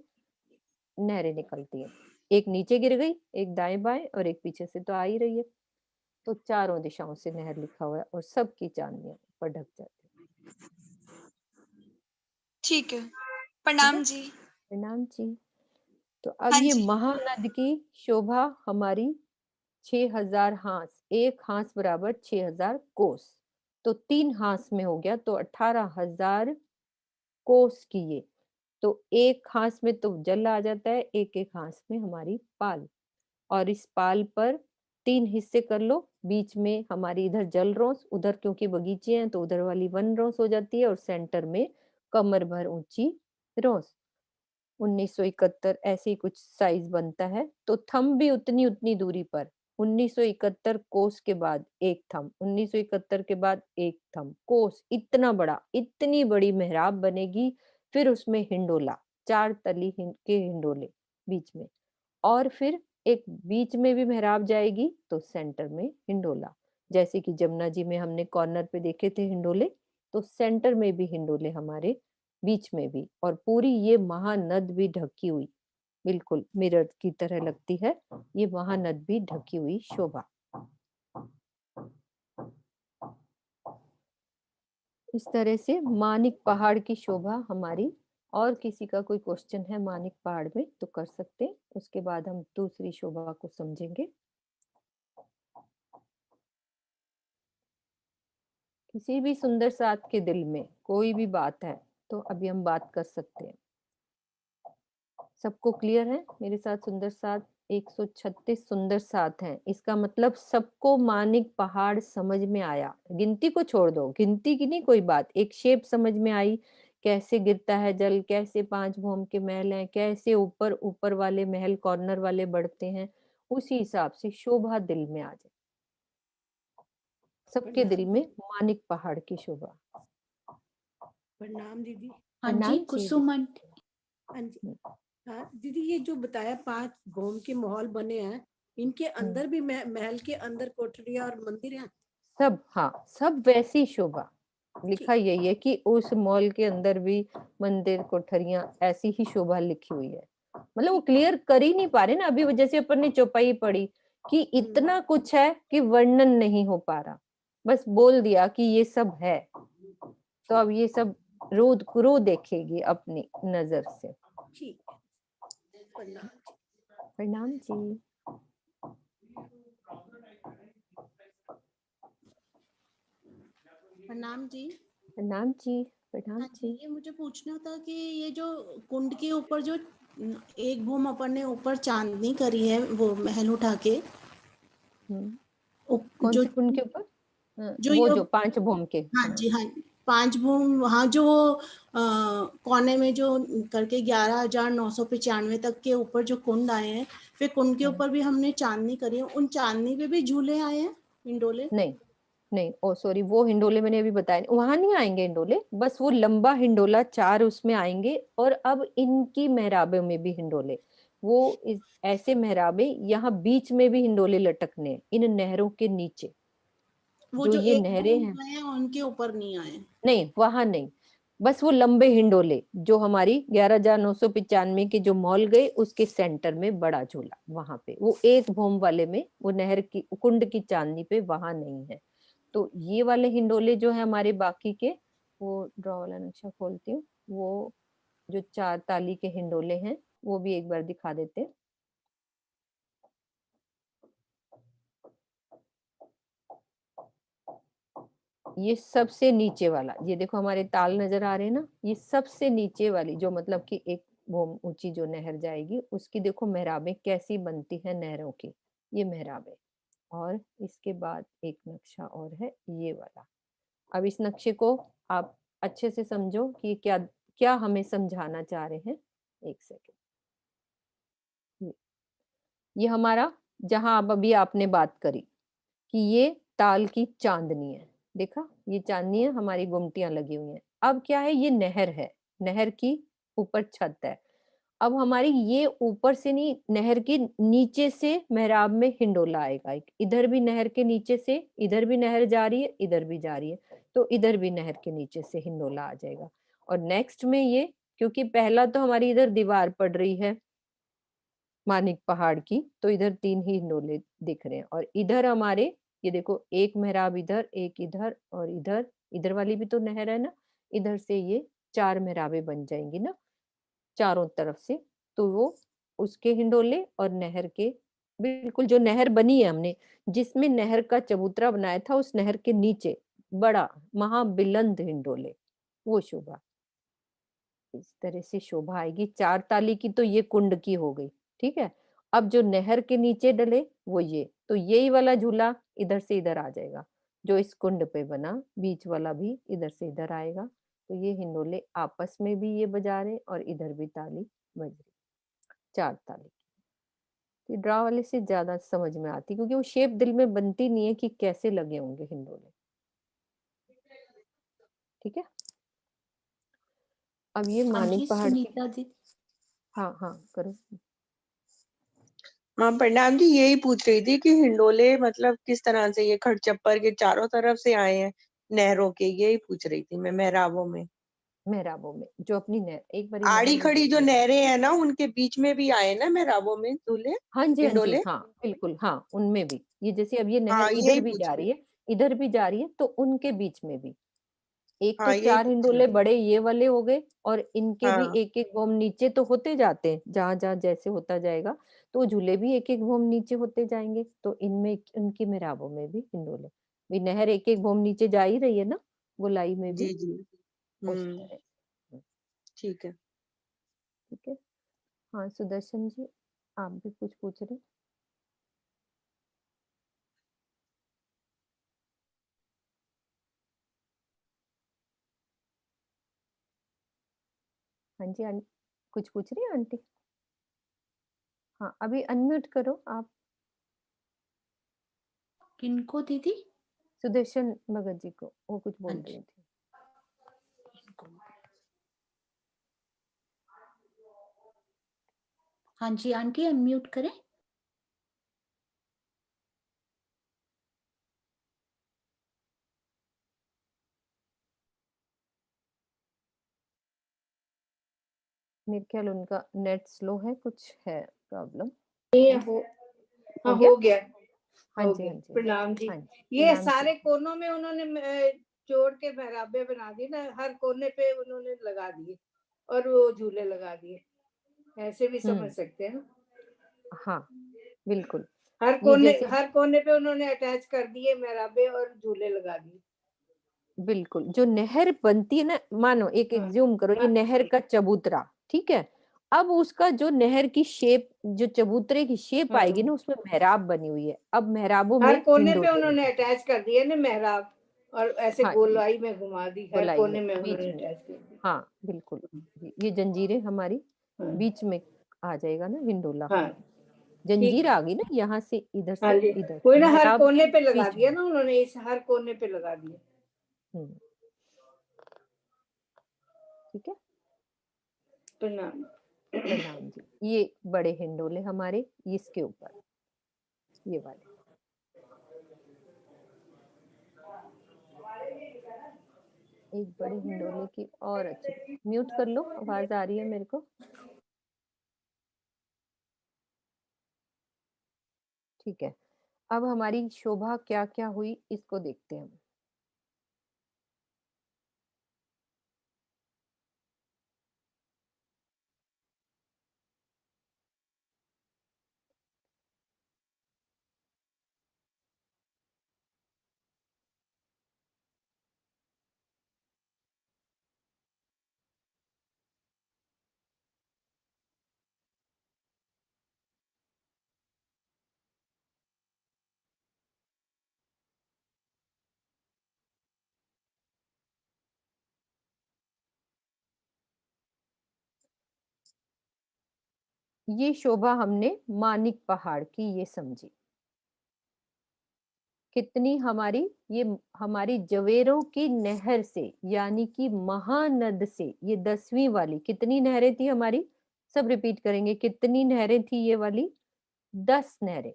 नहरें निकलती है। एक नीचे गिर गई, एक दाएं बाएं और एक पीछे से तो आ ही रही है, तो चारों दिशाओं से नहर लिखा हुआ है और सबकी चांदनियां ऊपर ढक जाती है। ठीक है, ठीक है, प्रणाम जी। प्रणाम जी। तो अब हाँ ये जी। महानद की शोभा हमारी 6000 हांस, एक हांस बराबर 6000 कोस, तो 3 हांस में हो गया, तो 18,000 कोस की ये। तो एक हांस में तो जल आ जाता है, एक-एक हांस में हमारी पाल। और इस पाल पर 3 हिस्से कर लो, बीच में हमारी इधर जल रोस, उधर क्योंकि बगीचे हैं तो उधर वाली वन रोस हो जाती है, और सेंटर में कमर भर ऊंची रोस। 1971 ऐसे ही कुछ साइज बनता है। तो थंब भी उतनी उतनी दूरी पर, 1971 कोस के बाद एक थंब, 1971 के बाद एक थंब, कोस इतना बड़ा, इतनी बड़ी मेहराब बनेगी। फिर उसमें हिंडोला, 4 तली के हिंडोले बीच में, और फिर एक बीच में भी मेहराब जाएगी तो सेंटर में हिंडोला। जैसे कि जमुना जी में हमने कॉर्नर पे देखे थे हिंडोले, तो सेंटर में भी हिंडोले हमारे, बीच में भी। और पूरी ये महानद भी ढकी हुई, बिल्कुल मिरर की तरह लगती है ये महानद भी ढकी हुई शोभा। इस तरह से मानिक पहाड़ की शोभा हमारी। और किसी का कोई क्वेश्चन है मानिक पहाड़ में तो कर सकते हैं, उसके बाद हम दूसरी शोभा को समझेंगे। किसी भी सुंदर साथ के दिल में कोई भी बात है तो अभी हम बात कर सकते हैं। सबको क्लियर है मेरे साथ? सुंदर साथ 136 सुंदर साथ हैं, इसका मतलब सबको मानिक पहाड़ समझ में आया। गिनती को छोड़ दो, गिनती की नहीं कोई बात, एक शेप समझ में आई, कैसे गिरता है जल, कैसे 5 भौम के महल हैं, कैसे ऊपर ऊपर वाले महल कॉर्नर वाले बढ़ते हैं, उसी हिसाब से शोभा दिल में आ जाए। सबके दिल में मानिक पहाड़ की शोभा। प्रणाम दीदी। हाँ जी, प्रणाम जी। कुसुम आंटी। हाँ जी। हाँ दीदी, ये जो बताया 5 भौम के महल बने हैं, इनके अंदर भी महल के अंदर कोठरियां और मंदिर हैं? सब, हाँ सब वैसी शोभा। लिखा यही है कि उस मॉल के अंदर भी मंदिर कोठरियां ऐसी ही शोभा लिखी हुई है। मतलब वो क्लियर कर ही नहीं पा रहे ना, अभी वजह से अपन ने चौपाई पढ़ी कि इतना कुछ है कि वर्णन नहीं हो पा रहा, बस बोल दिया कि ये सब है। तो अब ये सब रो देखेगी अपनी नजर से। ठीक है, प्रणाम। प्रणाम जी। प्रणाम जी। प्रणाम जी। प्रणाम हाँ जी, जी। ये मुझे पूछना था कि ये जो कुंड के ऊपर जो एक भूम अपन ने ऊपर चांदनी करी है, वो महल उठा के, कौन जो से कुंड के ऊपर? जो वो ये, जो 5 भौम के। हाँ जी हाँ, 5 भूम वहाँ जो कोने में जो करके 11,995 तक के ऊपर जो कुंड आए हैं, फिर कुंड के ऊपर भी हमने चांदनी करी है, उन चांदनी पे भी झूले आए हैं, हिंडोले? नहीं नहीं, ओ सॉरी, वो हिंडोले मैंने अभी बताया, वहां नहीं आएंगे हिंडोले, बस वो लंबा हिंडोला 4 उसमें आएंगे। और अब इनकी मेहराबे में भी हिंडोले, वो ऐसे मेहराबे यहाँ बीच में भी हिंडोले लटकने इन नहरों के नीचे। वो जो जो ये एक नहरें भूम हैं, आए हैं उनके ऊपर नहीं आए? नहीं वहां नहीं, बस वो लंबे हिंडोले जो हमारी 11,995 के जो मॉल गए उसके सेंटर में बड़ा झूला, वहां पे वो एक भौम वाले में, वो नहर की कुंड की चांदनी पे वहां नहीं है। तो ये वाले हिंडोले जो है हमारे बाकी के, वो ड्रॉ वाला नक्शा खोलती हूँ, वो जो 4 ताली के हिंडोले हैं वो भी एक बार दिखा देते हैं। ये सबसे नीचे वाला, ये देखो हमारे ताल नजर आ रहे हैं ना, ये सबसे नीचे वाली जो मतलब कि एक भौम ऊंची जो नहर जाएगी उसकी देखो मेहराबें कैसी बनती है नहरों की, ये मेहराबें। और इसके बाद एक नक्शा और है ये वाला। अब इस नक्शे को आप अच्छे से समझो कि क्या क्या हमें समझाना चाह रहे हैं। एक सेकेंड, ये हमारा, जहां अब अभी आपने बात करी कि ये ताल की चांदनी है, देखा ये चांदनी है, हमारी गुमटियां लगी हुई हैं। अब क्या है, ये नहर है, नहर की ऊपर छत है। अब हमारी ये ऊपर से नहीं, नहर के नीचे से मेहराब में हिंडोला आएगा एक, इधर भी नहर के नीचे से, इधर भी नहर जा रही है, इधर भी जा रही है, तो इधर भी नहर के नीचे से हिंडोला आ जाएगा। और नेक्स्ट में ये, क्योंकि पहला तो हमारी इधर दीवार पड़ रही है मानिक पहाड़ की, तो इधर 3 ही हिंडोले दिख रहे हैं। और इधर हमारे ये देखो, एक मेहराब इधर, एक इधर और इधर, इधर वाली भी तो नहर है ना, इधर से ये 4 मेहराबें बन जाएंगी ना चारों तरफ से। तो वो उसके हिंडोले और नहर के, बिल्कुल जो नहर बनी है हमने, जिसमें नहर का चबूतरा बनाया था, उस नहर के नीचे बड़ा महाबिलंद हिंडोले, वो शोभा। इस तरह से शोभा आएगी। 4 ताली की तो ये कुंड की हो गई, ठीक है। अब जो नहर के नीचे डले वो ये, तो यही वाला झूला इधर से इधर आ जाएगा, जो इस कुंड पे बना, बीच वाला भी इधर से इधर आएगा। तो ये हिंडोले आपस में भी ये बजा रहे और इधर भी ताली बज रही, 4 ताली। तो ड्रा वाले से ज्यादा समझ में आती, क्योंकि वो शेप दिल में बनती नहीं है कि कैसे लगे होंगे हिंडोले। ठीक है। अब ये हाँ मानिक जी पहाड़ की, सुनीता जी। हाँ हाँ करो। हाँ प्रणाम जी, यही पूछ रही थी कि हिंडोले मतलब किस तरह से ये खड़चप्पर के चारों तरफ से आए हैं नहरों के, यही पूछ रही थी मैं मेहराबों में। मेहराबों में जो अपनी नहर, एक बारी आड़ी नहर में खड़ी जो देखिए। नहरें हैं ना, उनके बीच में भी आए ना मेहराबों में दूल्हे हाँ जी, हाँ जी, हिंडोले। हाँ बिल्कुल, हाँ उनमें भी। ये जैसे अब ये नहर हाँ इधर यही भी पूछ जा रही रही है, इधर भी जा रही है, तो उनके बीच में भी। एक तो हाँ यही 4 पूछ रही हिंडोले थी। बड़े ये वाले हो गए, और इनके भी हाँ एक एक भोम नीचे तो होते जाते हैं, जहां जहां जैसे होता जाएगा, तो झूले भी एक एक भोम नीचे होते जाएंगे। तो इनमें उनकी मेहराबों में भी हिंडोले, भी नहर एक एक भोम नीचे जा ही रही है ना, गोलाई में भी जी जी। उस तरह। ठीक है। ठीक है। हाँ सुदर्शन जी, आप भी कुछ पूछ रहे? हाँ जी, कुछ पूछ रही है आंटी? हाँ अभी अनम्यूट करो आप। किनको दीदी? सुदर्शन भगत जी को, वो कुछ हाँ बोल जी। रही थी। हाँ जी आंटी अनम्यूट करें। मेरे ख्याल उनका नेट स्लो है, कुछ है प्रॉब्लम। ये हो हाँ गया? हो गया। हाँ हो जी, गया। हाँ जी, प्रणाम जी। हाँ जी, ये प्रणाम सारे जी। कोनों में उन्होंने जोड़ के मेहराबे बना दी ना, हर कोने पे उन्होंने लगा दिए और वो झूले लगा दिए, ऐसे भी समझ सकते हैं ना। हाँ बिल्कुल। हर ये कोने जैसे हर कोने पे उन्होंने अटैच कर दिए मेहराबे और झूले लगा दिए। बिल्कुल, जो नहर बनती है ना, मानो एक एक जूम करो, ये नहर का चबूतरा, ठीक है। अब उसका जो नहर की शेप, जो चबूतरे की शेप आएगी ना, उसमें मेहराब बनी हुई है। अब मेहराबों हर में कोने पे हिंडोले उन्होंने अटैच कर दिए ना मेहराब, और ऐसे हाँ गोलाई में घुमा दी, हर गोलाई कोने में में बीच उन्होंने में, अटैच कर दी। हाँ बिल्कुल। ये जंजीरें हमारी हाँ। बीच में आ जाएगा ना हिंडोला। हाँ जंजीर आ गई ना, यहाँ से इधर हाँ से जी, इधर, कोई ना हर मेहराब कोने के पे लगा बीच दिया में। ना उन्होंने, इस हर कोने पे लगा दिया। ठीक है। प्रणाम। प्रणाम जी। ये बड़े हिंडोले हमारे, इसके ऊपर ये वाले। एक बड़े हिंडोले की और अच्छी, म्यूट कर लो, आवाज आ रही है मेरे को। ठीक है। अब हमारी शोभा क्या क्या हुई, इसको देखते हैं हम। ये शोभा हमने मानिक पहाड़ की ये समझी, कितनी हमारी, ये हमारी जवेरों की नहर से, यानी कि महानद से, ये 10वीं वाली। कितनी नहरें थी हमारी, सब रिपीट करेंगे, कितनी नहरें थी ये वाली, 10 नहरें।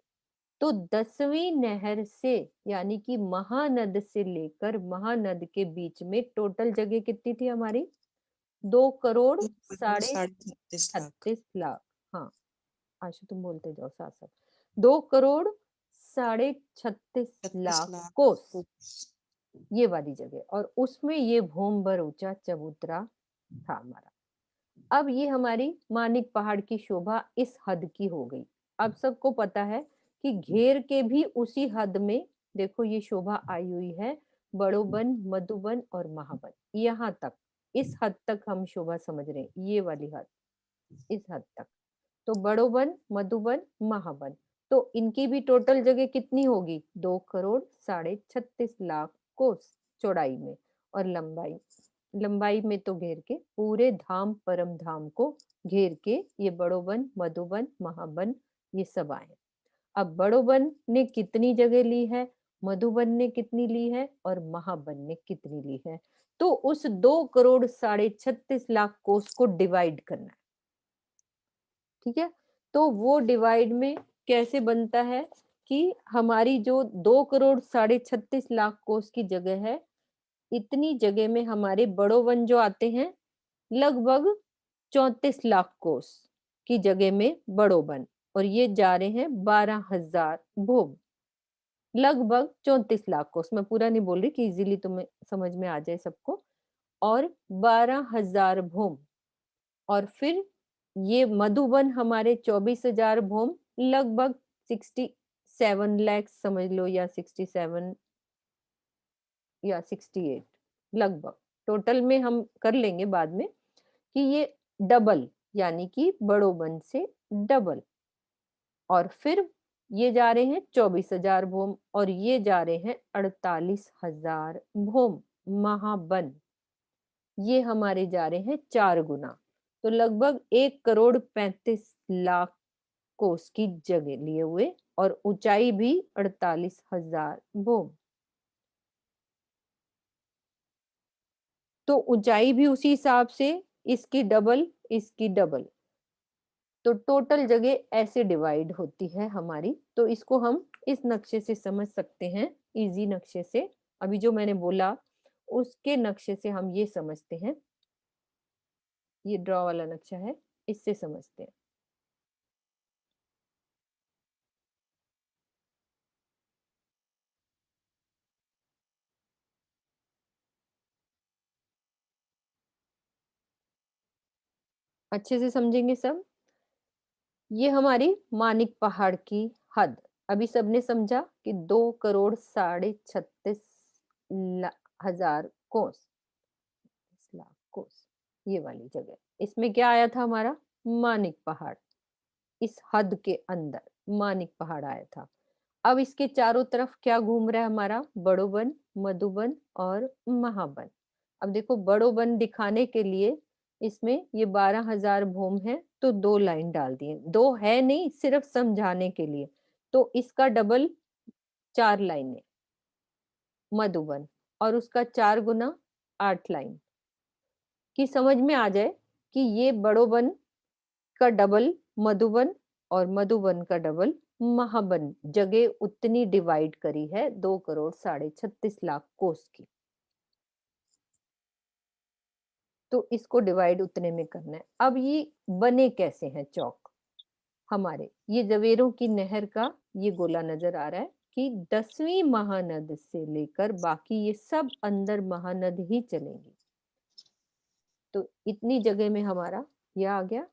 तो 10वीं नहर से, यानी कि महानद से लेकर महानद के बीच में टोटल जगह कितनी थी हमारी, 2 करोड़ साढ़े 36 लाख। हाँ आशु तुम बोलते जाओ साथ साथ। 2 करोड़ साढ़े 36 लाख कोस, ये वाली जगह, और उसमें ये भूम भर ऊंचा चबूतरा था हमारा। अब ये हमारी मानिक पहाड़ की शोभा इस हद की हो गई। अब सबको पता है कि घेर के भी उसी हद में देखो ये शोभा आई हुई है बड़ोबन, मधुबन और महाबन, यहाँ तक, इस हद तक हम शोभा समझ रहे हैं, ये वाली हद, इस हद तक। तो बड़ोबन, मधुबन, महाबन, तो इनकी भी टोटल जगह कितनी होगी? 2,36,36 कोस चौड़ाई में, और लंबाई में तो घेर के पूरे धाम परम धाम को घेर के ये बड़ोबन, मधुबन, महाबन ये सब आए। अब बड़ोबन ने कितनी जगह ली है, मधुबन ने कितनी ली है और महाबन ने कितनी ली है, तो उस 2,36,36 कोस को डिवाइड करना है। ठीक है, तो वो डिवाइड में कैसे बनता है कि हमारी जो 2,36,36 कोस की जगह है, इतनी जगह में हमारे बड़ोबन जो आते हैं लगभग 34 लाख कोस की जगह में बड़ोबन, और ये जा रहे हैं 12,000 भोम, लगभग 34 लाख कोस। मैं पूरा नहीं बोल रही कि इजीली तुम्हें समझ में आ जाए सबको, और 12,000 भोम, और फिर ये मधुबन हमारे 24,000 भोम, लगभग 67 लाख समझ लो, या 67 या 68 लगभग, टोटल में हम कर लेंगे बाद में कि ये डबल, यानी कि बड़ोबन से डबल। और फिर ये जा रहे हैं 24,000 भोम, और ये जा रहे हैं 48,000 भोम महाबन, ये हमारे जा रहे हैं 4 गुना, तो लगभग 1,35,00,000 कोस की जगह लिए हुए, और ऊंचाई भी 48,000 भोम। तो ऊंचाई भी उसी हिसाब से, इसकी डबल, इसकी डबल, तो टोटल जगह ऐसे डिवाइड होती है हमारी। तो इसको हम इस नक्शे से समझ सकते हैं, इजी नक्शे से, अभी जो मैंने बोला उसके नक्शे से हम ये समझते हैं, ये ड्रॉ वाला नक्शा है, इससे समझते हैं। अच्छे से समझेंगे सब। ये हमारी मानिक पहाड़ की हद, अभी सबने समझा कि 2,36,36,000 कोस, लाख कोस, ये वाली जगह, इसमें क्या आया था हमारा? मानिक पहाड़, इस हद के अंदर मानिक पहाड़ आया था। अब इसके चारों तरफ क्या घूम रहा है हमारा? बड़ोबन, मधुबन और महाबन। अब देखो, बड़ोबन दिखाने के लिए इसमें ये 12,000 भोम है, तो 2 लाइन डाल दिए, 2 है नहीं, सिर्फ समझाने के लिए, तो इसका डबल 4 लाइनें मधुबन, और उसका 4 गुना 8 लाइन, कि समझ में आ जाए कि ये बड़ोबन का डबल मधुबन और मधुबन का डबल महाबन, जगह उतनी डिवाइड करी है 2,36,36,000 कोस की। तो इसको डिवाइड उतने में करना है। अब ये बने कैसे हैं चौक हमारे? ये जवेरों की नहर का ये गोला नजर आ रहा है कि 10वीं महानद से लेकर बाकी ये सब अंदर महानद ही चलेंगी। तो इतनी जगह में हमारा यह आ गया,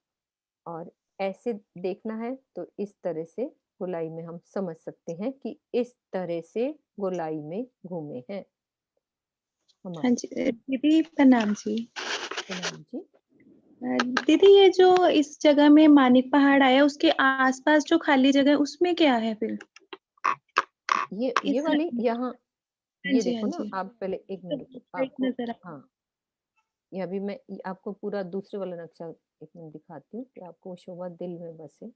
और ऐसे देखना है तो इस तरह से गोलाई में हम समझ सकते हैं कि इस तरह से गोलाई में घूमे हैं हाँ जी दीदी, प्रणाम जी। प्रणाम जी। दीदी, ये जो इस जगह में मानिक पहाड़ आया, उसके आसपास जो खाली जगह है उसमें क्या है फिर? ये वाली यहाँ, ये देखो ना, जी। आप पहले एक मिनट रुको, नजर आपको हाँ, ये अभी मैं आपको पूरा दूसरे वाला नक्शा एक मिनट दिखाती हूँ कि आपको शोभा दिल में बसे।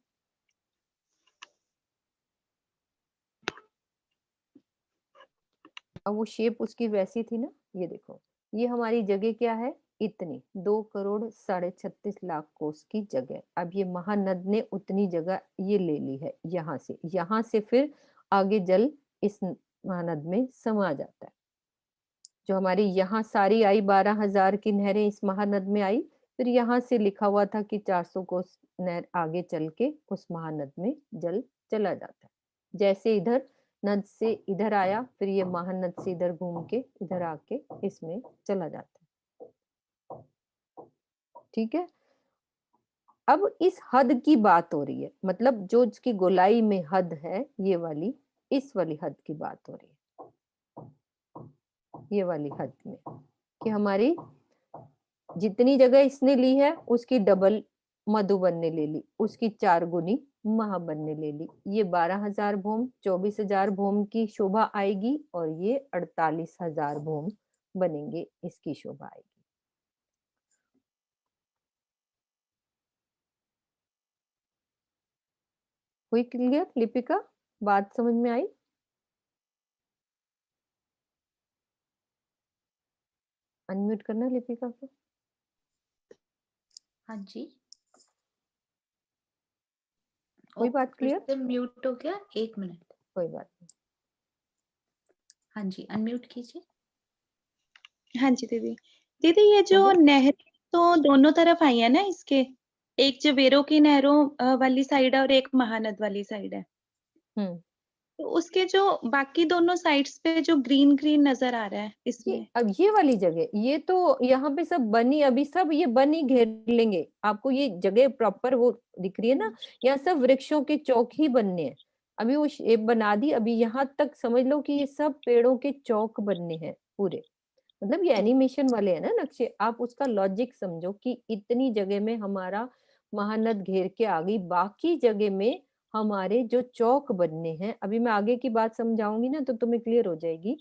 अब वो शेप उसकी वैसी थी ना, ये देखो, ये हमारी जगह क्या है? इतनी 2,36,36,000 कोस की जगह। अब ये महानद ने उतनी जगह ये ले ली है, यहाँ से फिर आगे जल इस महानद में समा जाता है। जो हमारी यहाँ सारी आई 12,000 की नहरें इस महानद में आई, फिर यहाँ से लिखा हुआ था कि 400 कोस नहर आगे चल के उस महानद में जल चला जाता है। जैसे इधर नद से इधर आया, फिर ये महानद से इधर घूम के इधर आके इसमें चला जाता है। ठीक है, अब इस हद की बात हो रही है, मतलब जो इसकी गोलाई में हद है, ये वाली, इस वाली हद की बात हो रही है। ये वाली हद में, कि हमारी जितनी जगह इसने ली है उसकी डबल मधुबन ने ले ली, उसकी 4 गुनी महाबन ने ले ली। ये 12,000 भोम 24,000 भोम की शोभा आएगी और ये 48,000 भोम बनेंगे, इसकी शोभा आएगी। हुई क्लियर लिपिका? बात समझ में आई? अनम्यूट करना लिपिका को। हाँ जी, कोई बात फिर क्लियर? से म्यूट हो गया, 1 मिनट। कोई बात नहीं। हाँ जी, अनम्यूट कीजिए। हाँ जी दीदी। दीदी ये जो नहर तो दोनों तरफ आई है ना इसके, एक जो वेरों की नहरों वाली साइड है और एक महानद वाली साइड है। तो उसके जो बाकी दोनों साइड्स पे जो ग्रीन ग्रीन नजर आ रहा है इसमें, अब ये वाली जगह, ये तो यहाँ पे सब बनी, अभी सब ये बनी घेर लेंगे। आपको ये जगह प्रॉपर वो दिख रही है ना, यहाँ सब वृक्षों के चौक ही बनने हैं। अभी वो शेप बना दी, अभी यहाँ तक समझ लो कि ये सब पेड़ों के चौक बनने हैं पूरे। मतलब ये एनिमेशन वाले है ना नक्शे, आप उसका लॉजिक समझो कि इतनी जगह में हमारा महानद घेर के आ गई, बाकी जगह में हमारे जो चौक बनने हैं। अभी मैं आगे की बात समझाऊंगी ना तो तुम्हें क्लियर हो जाएगी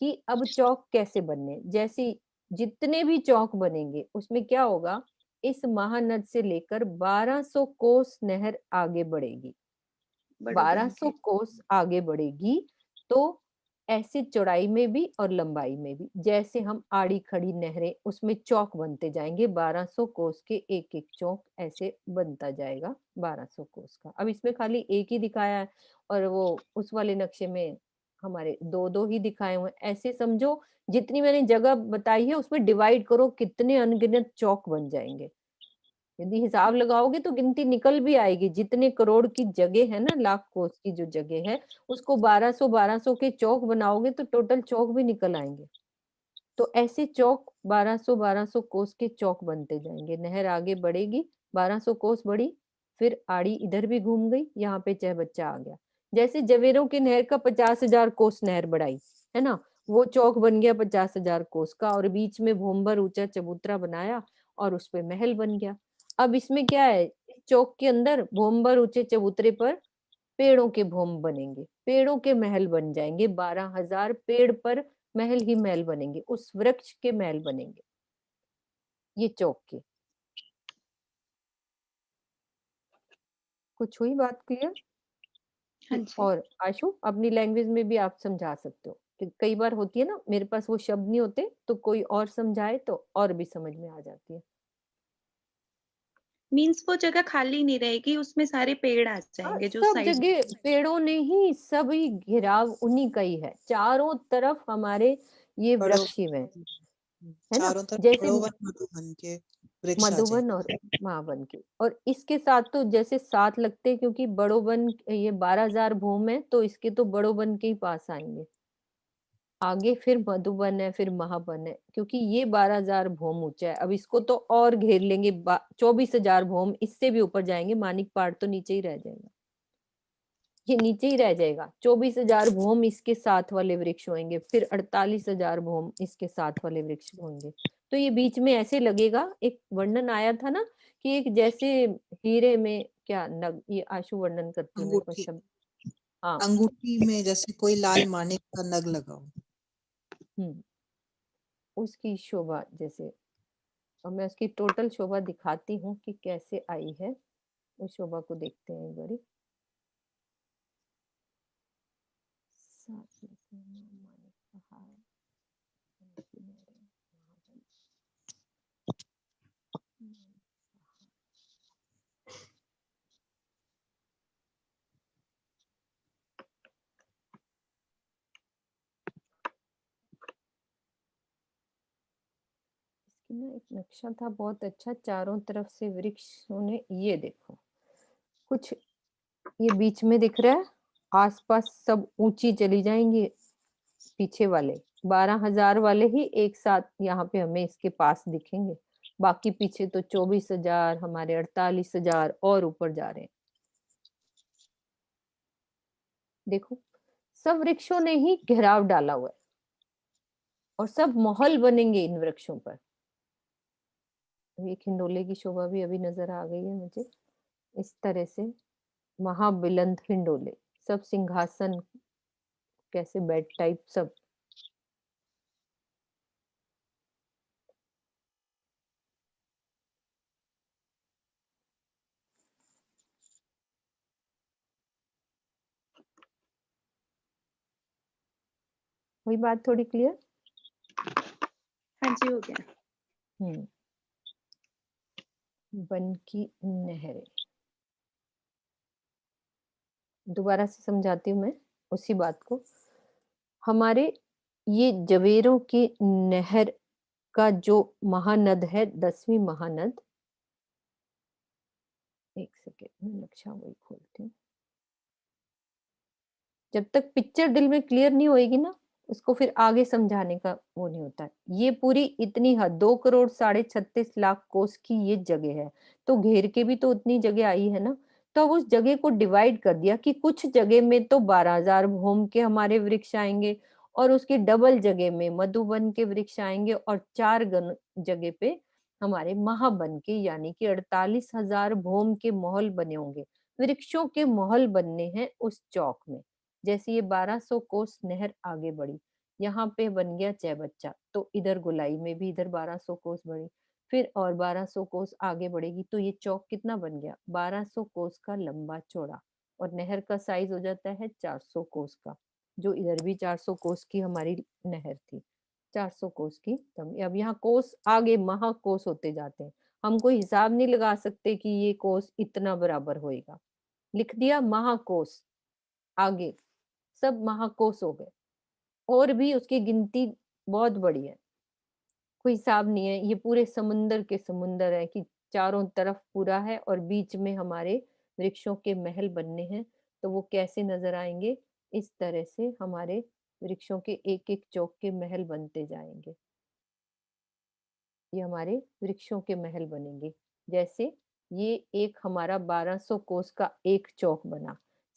कि अब चौक कैसे बनने। जैसे जितने भी चौक बनेंगे उसमें क्या होगा, इस महानद से लेकर 1200 कोस नहर आगे बढ़ेगी। 1200 कोस आगे बढ़ेगी, तो ऐसे चौड़ाई में भी और लंबाई में भी, जैसे हम आड़ी खड़ी नहरें उसमें चौक बनते जाएंगे, 1200 कोस के एक एक चौक ऐसे बनता जाएगा 1200 कोस का। अब इसमें खाली एक ही दिखाया है और वो उस वाले नक्शे में हमारे दो दो ही दिखाए हुए। ऐसे समझो जितनी मैंने जगह बताई है उसमें डिवाइड करो, कितने अनगिनत चौक बन जाएंगे। यदि हिसाब लगाओगे तो गिनती निकल भी आएगी। जितने करोड़ की जगह है ना, लाख कोस की जो जगह है, उसको 1200 के चौक बनाओगे तो टोटल चौक भी निकल आएंगे। तो ऐसे चौक 1200 कोस के चौक बनते जाएंगे। नहर आगे बढ़ेगी, 1200 कोस बढ़ी, फिर आड़ी इधर भी घूम गई, यहाँ पे चहबच्चा आ गया। जैसे जवेरों की नहर का 50,000 कोस नहर बढ़ाई है ना, वो चौक बन गया 50,000 कोस का, और बीच में भोंबर ऊंचा चबूतरा बनाया और उस पे महल बन गया। अब इसमें क्या है, इस चौक के अंदर भोंबर ऊंचे चबूतरे पर पेड़ों के भोम बनेंगे, पेड़ों के महल बन जाएंगे। 12,000 पेड़ पर महल ही महल बनेंगे, उस वृक्ष के महल बनेंगे ये चौक के। कुछ हुई बात क्लियर? हाँ जी। और आशु अपनी लैंग्वेज में भी आप समझा सकते हो, कि कई बार होती है ना मेरे पास वो शब्द नहीं होते तो कोई और समझाए तो और भी समझ में आ जाती है। मीन्स वो जगह खाली नहीं रहेगी, उसमें सारे पेड़ आ जाएंगे जो सब साइड। जगह पेड़ों ने ही सभी घेराव उन्हीं का ही है, चारों तरफ हमारे ये वृक्ष ही हैं, है ना। चारों तरफ जैसे बड़ोवन मधुबन के वृक्ष आ मधुबन और महावन के, और इसके साथ तो जैसे साथ लगते, क्योंकि बड़ोबन ये 12,000 भूम है तो इसके तो बड़ोबन के ही पास आएंगे। आगे फिर मधुबन है, फिर महाबन है, क्योंकि ये 12,000 भूम ऊंचा है। अब इसको तो और घेर लेंगे, 24,000 भूम, इससे भी ऊपर जाएंगे। मानिक पहाड़ तो नीचे ही रह जाएगा, ये नीचे ही रह जाएगा। 24,000 भूम इसके साथ वाले वृक्ष होंगे, फिर 48,000 भूम इसके साथ वाले वृक्ष होंगे। तो ये बीच में ऐसे लगेगा, एक वर्णन आया था ना कि एक जैसे हीरे में क्या नग, ये आशु वर्णन करती है, मेरे पास अंगूठी, शब्द। हाँ, अंगूठी में जैसे कोई लाल मानिक का नग लगा हो। उसकी शोभा जैसे, और मैं उसकी टोटल शोभा दिखाती हूँ कि कैसे आई है। उस शोभा को देखते हैं एक बारी। ना एक नक्शा था बहुत अच्छा, चारों तरफ से वृक्षों ने, ये देखो कुछ ये बीच में दिख रहा है, आसपास सब ऊंची चली जाएंगी। पीछे वाले 12,000 वाले ही एक साथ यहाँ पे हमें इसके पास दिखेंगे, बाकी पीछे तो 24,000, हमारे 48,000 और ऊपर जा रहे हैं। देखो सब वृक्षों ने ही घेराव डाला हुआ है, और सब महल बनेंगे इन वृक्षों पर। एक हिंडोले की शोभा भी अभी नजर आ गई है मुझे। इस तरह से महाबिलंद हिंडोले, सब सिंहासन, कैसे बेड टाइप सब। वही बात थोड़ी क्लियर? हाँ जी, हो गया। वन की नहरें, दोबारा से समझाती हूँ मैं उसी बात को। हमारे ये जवेरों की नहर का जो महानद है, 10वीं महानद, एक सेकेंड मैं नक्शा वही खोलती हूँ। जब तक पिक्चर दिल में क्लियर नहीं होएगी ना, उसको फिर आगे समझाने का वो नहीं होता है। ये पूरी इतनी 2,36,36,00,000 कोस की ये जगह है, तो घेर के भी तो उतनी जगह आई है ना। तो अब उस जगह को डिवाइड कर दिया कि कुछ जगह में तो 12,000 भूम के हमारे वृक्ष आएंगे, और उसकी डबल जगह में मधुबन के वृक्ष आएंगे, और 4 जगह पे हमारे महाबन के, यानी कि 48,000 भूम के महल बने होंगे। वृक्षों के महल बनने हैं उस चौक में। जैसे ये 1200 कोस नहर आगे बढ़ी, यहाँ पे बन गया चैबच्चा, तो इधर गोलाई में भी इधर 1200 कोस बढ़ी, फिर और 1200 कोस आगे बढ़ेगी, तो ये चौक कितना बन गया? 1200 कोस का लंबा चौड़ा, और नहर का साइज हो जाता है 400 कोस का। जो इधर भी 400 कोस की हमारी नहर थी, 400 कोस की। अब यहाँ कोस आगे महाकोस होते जाते हैं, हम कोई हिसाब नहीं लगा सकते कि ये कोस इतना बराबर होएगा। लिख दिया महाकोस, आगे सब महाकोस हो गए, और भी उसकी गिनती बहुत बड़ी है, कोई हिसाब नहीं है। ये पूरे समुंदर के समुंदर है कि चारों तरफ पूरा है, और बीच में हमारे वृक्षों के महल बनने हैं। तो वो कैसे नजर आएंगे? इस तरह से हमारे वृक्षों के एक एक चौक के महल बनते जाएंगे। ये हमारे वृक्षों के महल बनेंगे। जैसे ये एक हमारा 1200 कोस का एक चौक बना,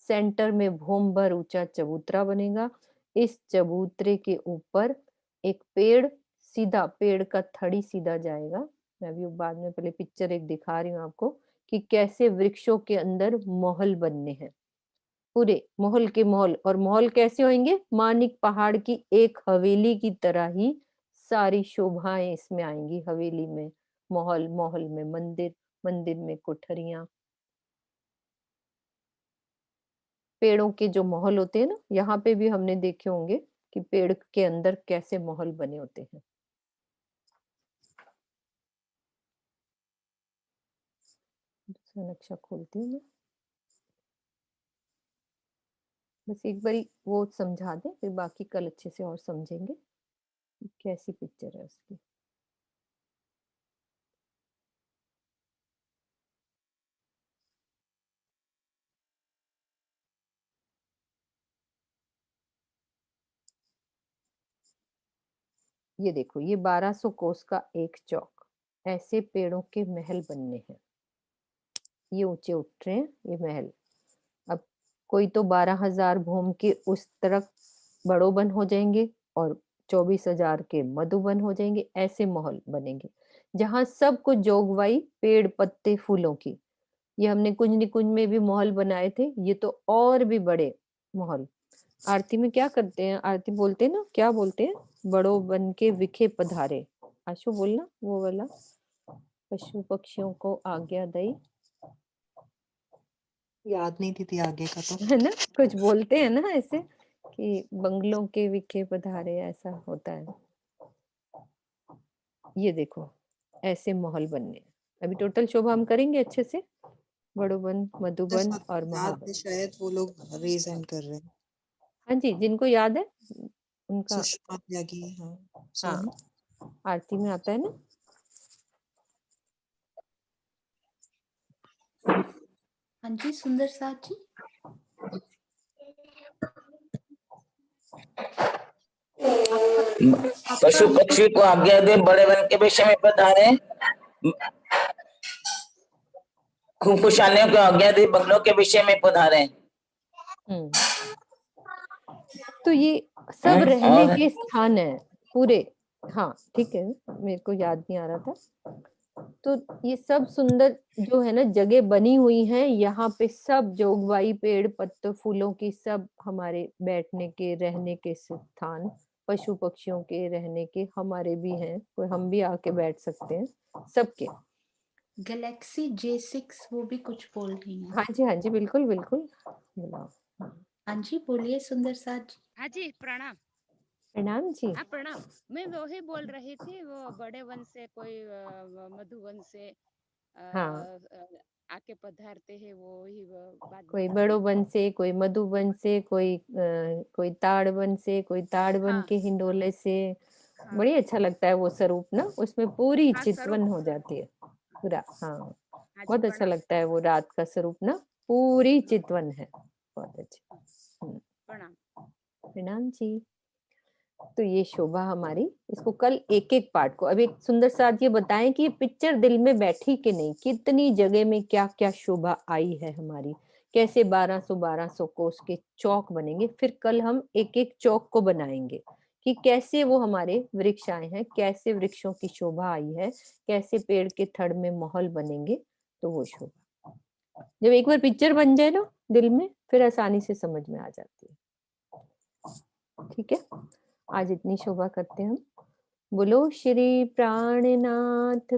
सेंटर में भूम भर ऊंचा चबूतरा बनेगा। इस चबूतरे के ऊपर एक पेड़, सीधा पेड़ का थड़ी सीधा जाएगा। मैं अभी बाद में पहले पिक्चर एक दिखा रही हूँ आपको कि कैसे वृक्षों के अंदर महल बनने हैं, पूरे महल के महल। और महल कैसे होंगे? मानिक पहाड़ की एक हवेली की तरह ही सारी शोभाएं इसमें आएंगी। हवेली में महल, महल में मंदिर, मंदिर में कोठरियां। पेड़ों के जो महल होते हैं ना, यहाँ पे भी हमने देखे होंगे कि पेड़ के अंदर कैसे महल बने होते हैं। दूसरा नक्शा खोलती हूँ मैं, बस एक बारी वो समझा दें, फिर बाकी कल अच्छे से और समझेंगे कैसी पिक्चर है उसकी। ये देखो, ये 1200 कोस का एक चौक, ऐसे पेड़ों के महल बनने हैं। ये ऊंचे उठ रहे हैं ये महल। अब कोई तो 12,000 भूम के उस तरफ बड़ो बन हो जाएंगे, और 24,000 के मधुबन हो जाएंगे। ऐसे महल बनेंगे जहां सब कुछ जोगवाई पेड़ पत्ते फूलों की। ये हमने कुंज निकुंज में भी महल बनाए थे, ये तो और भी बड़े महल। आरती में क्या करते हैं? आरती बोलते हैं ना, क्या बोलते हैं? बड़ो बन के विखे पधारे। आशु बोलना वो वाला, पशु पक्षियों को आज्ञा दई। याद नहीं थी आगे का तो, है ना, कुछ बोलते हैं ना ऐसे कि बंगलों के विखे पधारे, ऐसा होता है। ये देखो ऐसे महल बनने। अभी टोटल शोभा हम करेंगे अच्छे से, बड़ोबन, मधुबन और महाबन। शायद वो लोग रेज हैंड कर रहे हैं। हाँ जी, जिनको याद है उनका। सुषमा त्यागी, हाँ, आरती में आता है ना। हाँ जी, सुंदर साथ जी। पशु पक्षी को आज्ञा दे, बड़े वन के विषय में पधारे। खुशहालियों को आज्ञा दे, बंगलों के विषय में पधारे। तो ये सब रहने के स्थान है। पूरे, हाँ ठीक है, मेरे को याद नहीं आ रहा था। तो ये सब सुंदर जो है ना जगह बनी हुई है, यहाँ पे सब जोगबाई, पेड़ पत्ते, फूलों की, सब हमारे बैठने के, रहने के स्थान, पशु पक्षियों के रहने के, हमारे भी हैं, कोई हम भी आके बैठ सकते हैं सबके। गैलेक्सी J6 वो भी कुछ बोल रही हैं। हाँ जी, हाँ जी, बिल्कुल बिल्कुल, बुलाओ। हाँ जी, बोलिए सुंदर साथ जी। हाँ जी, प्रणाम। प्रणाम जी। हाँ प्रणाम। मैं वही बोल रही थी, वो बड़े वन से कोई मधुवन से हाँ, आके पधारते हैं, वो ही बात कोई बता बड़ो रही वन थी। से, कोई मधुबन से, कोई ताड़ वन से, कोई ताड़ वन हाँ के हिंडोले से। हाँ बड़ी अच्छा लगता है वो स्वरूप ना, उसमें पूरी हाँ, चितवन हो स्वरूप। जाती है पूरा। हाँ, हाँ जी, बहुत अच्छा प्रणाम। लगता है वो रात का स्वरूप ना, पूरी हम्म, चितवन है, बहुत अच्छा। प्रणाम। प्रणाम जी। तो ये शोभा हमारी, इसको कल एक एक पार्ट को, अब एक सुंदर साथ ये बताएं कि ये पिक्चर दिल में बैठी कि नहीं, कितनी जगह में क्या क्या शोभा आई है हमारी, कैसे 1200 कोस के चौक बनेंगे। फिर कल हम एक एक चौक को बनाएंगे कि कैसे वो हमारे वृक्ष आए हैं, कैसे वृक्षों की शोभा आई है, कैसे पेड़ के थड़ में महल बनेंगे। तो वो शोभा जब एक बार पिक्चर बन जाए ना दिल में, फिर आसानी से समझ में आ जाती है। ठीक है, आज इतनी शोभा करते हैं हम। बोलो श्री प्राणनाथ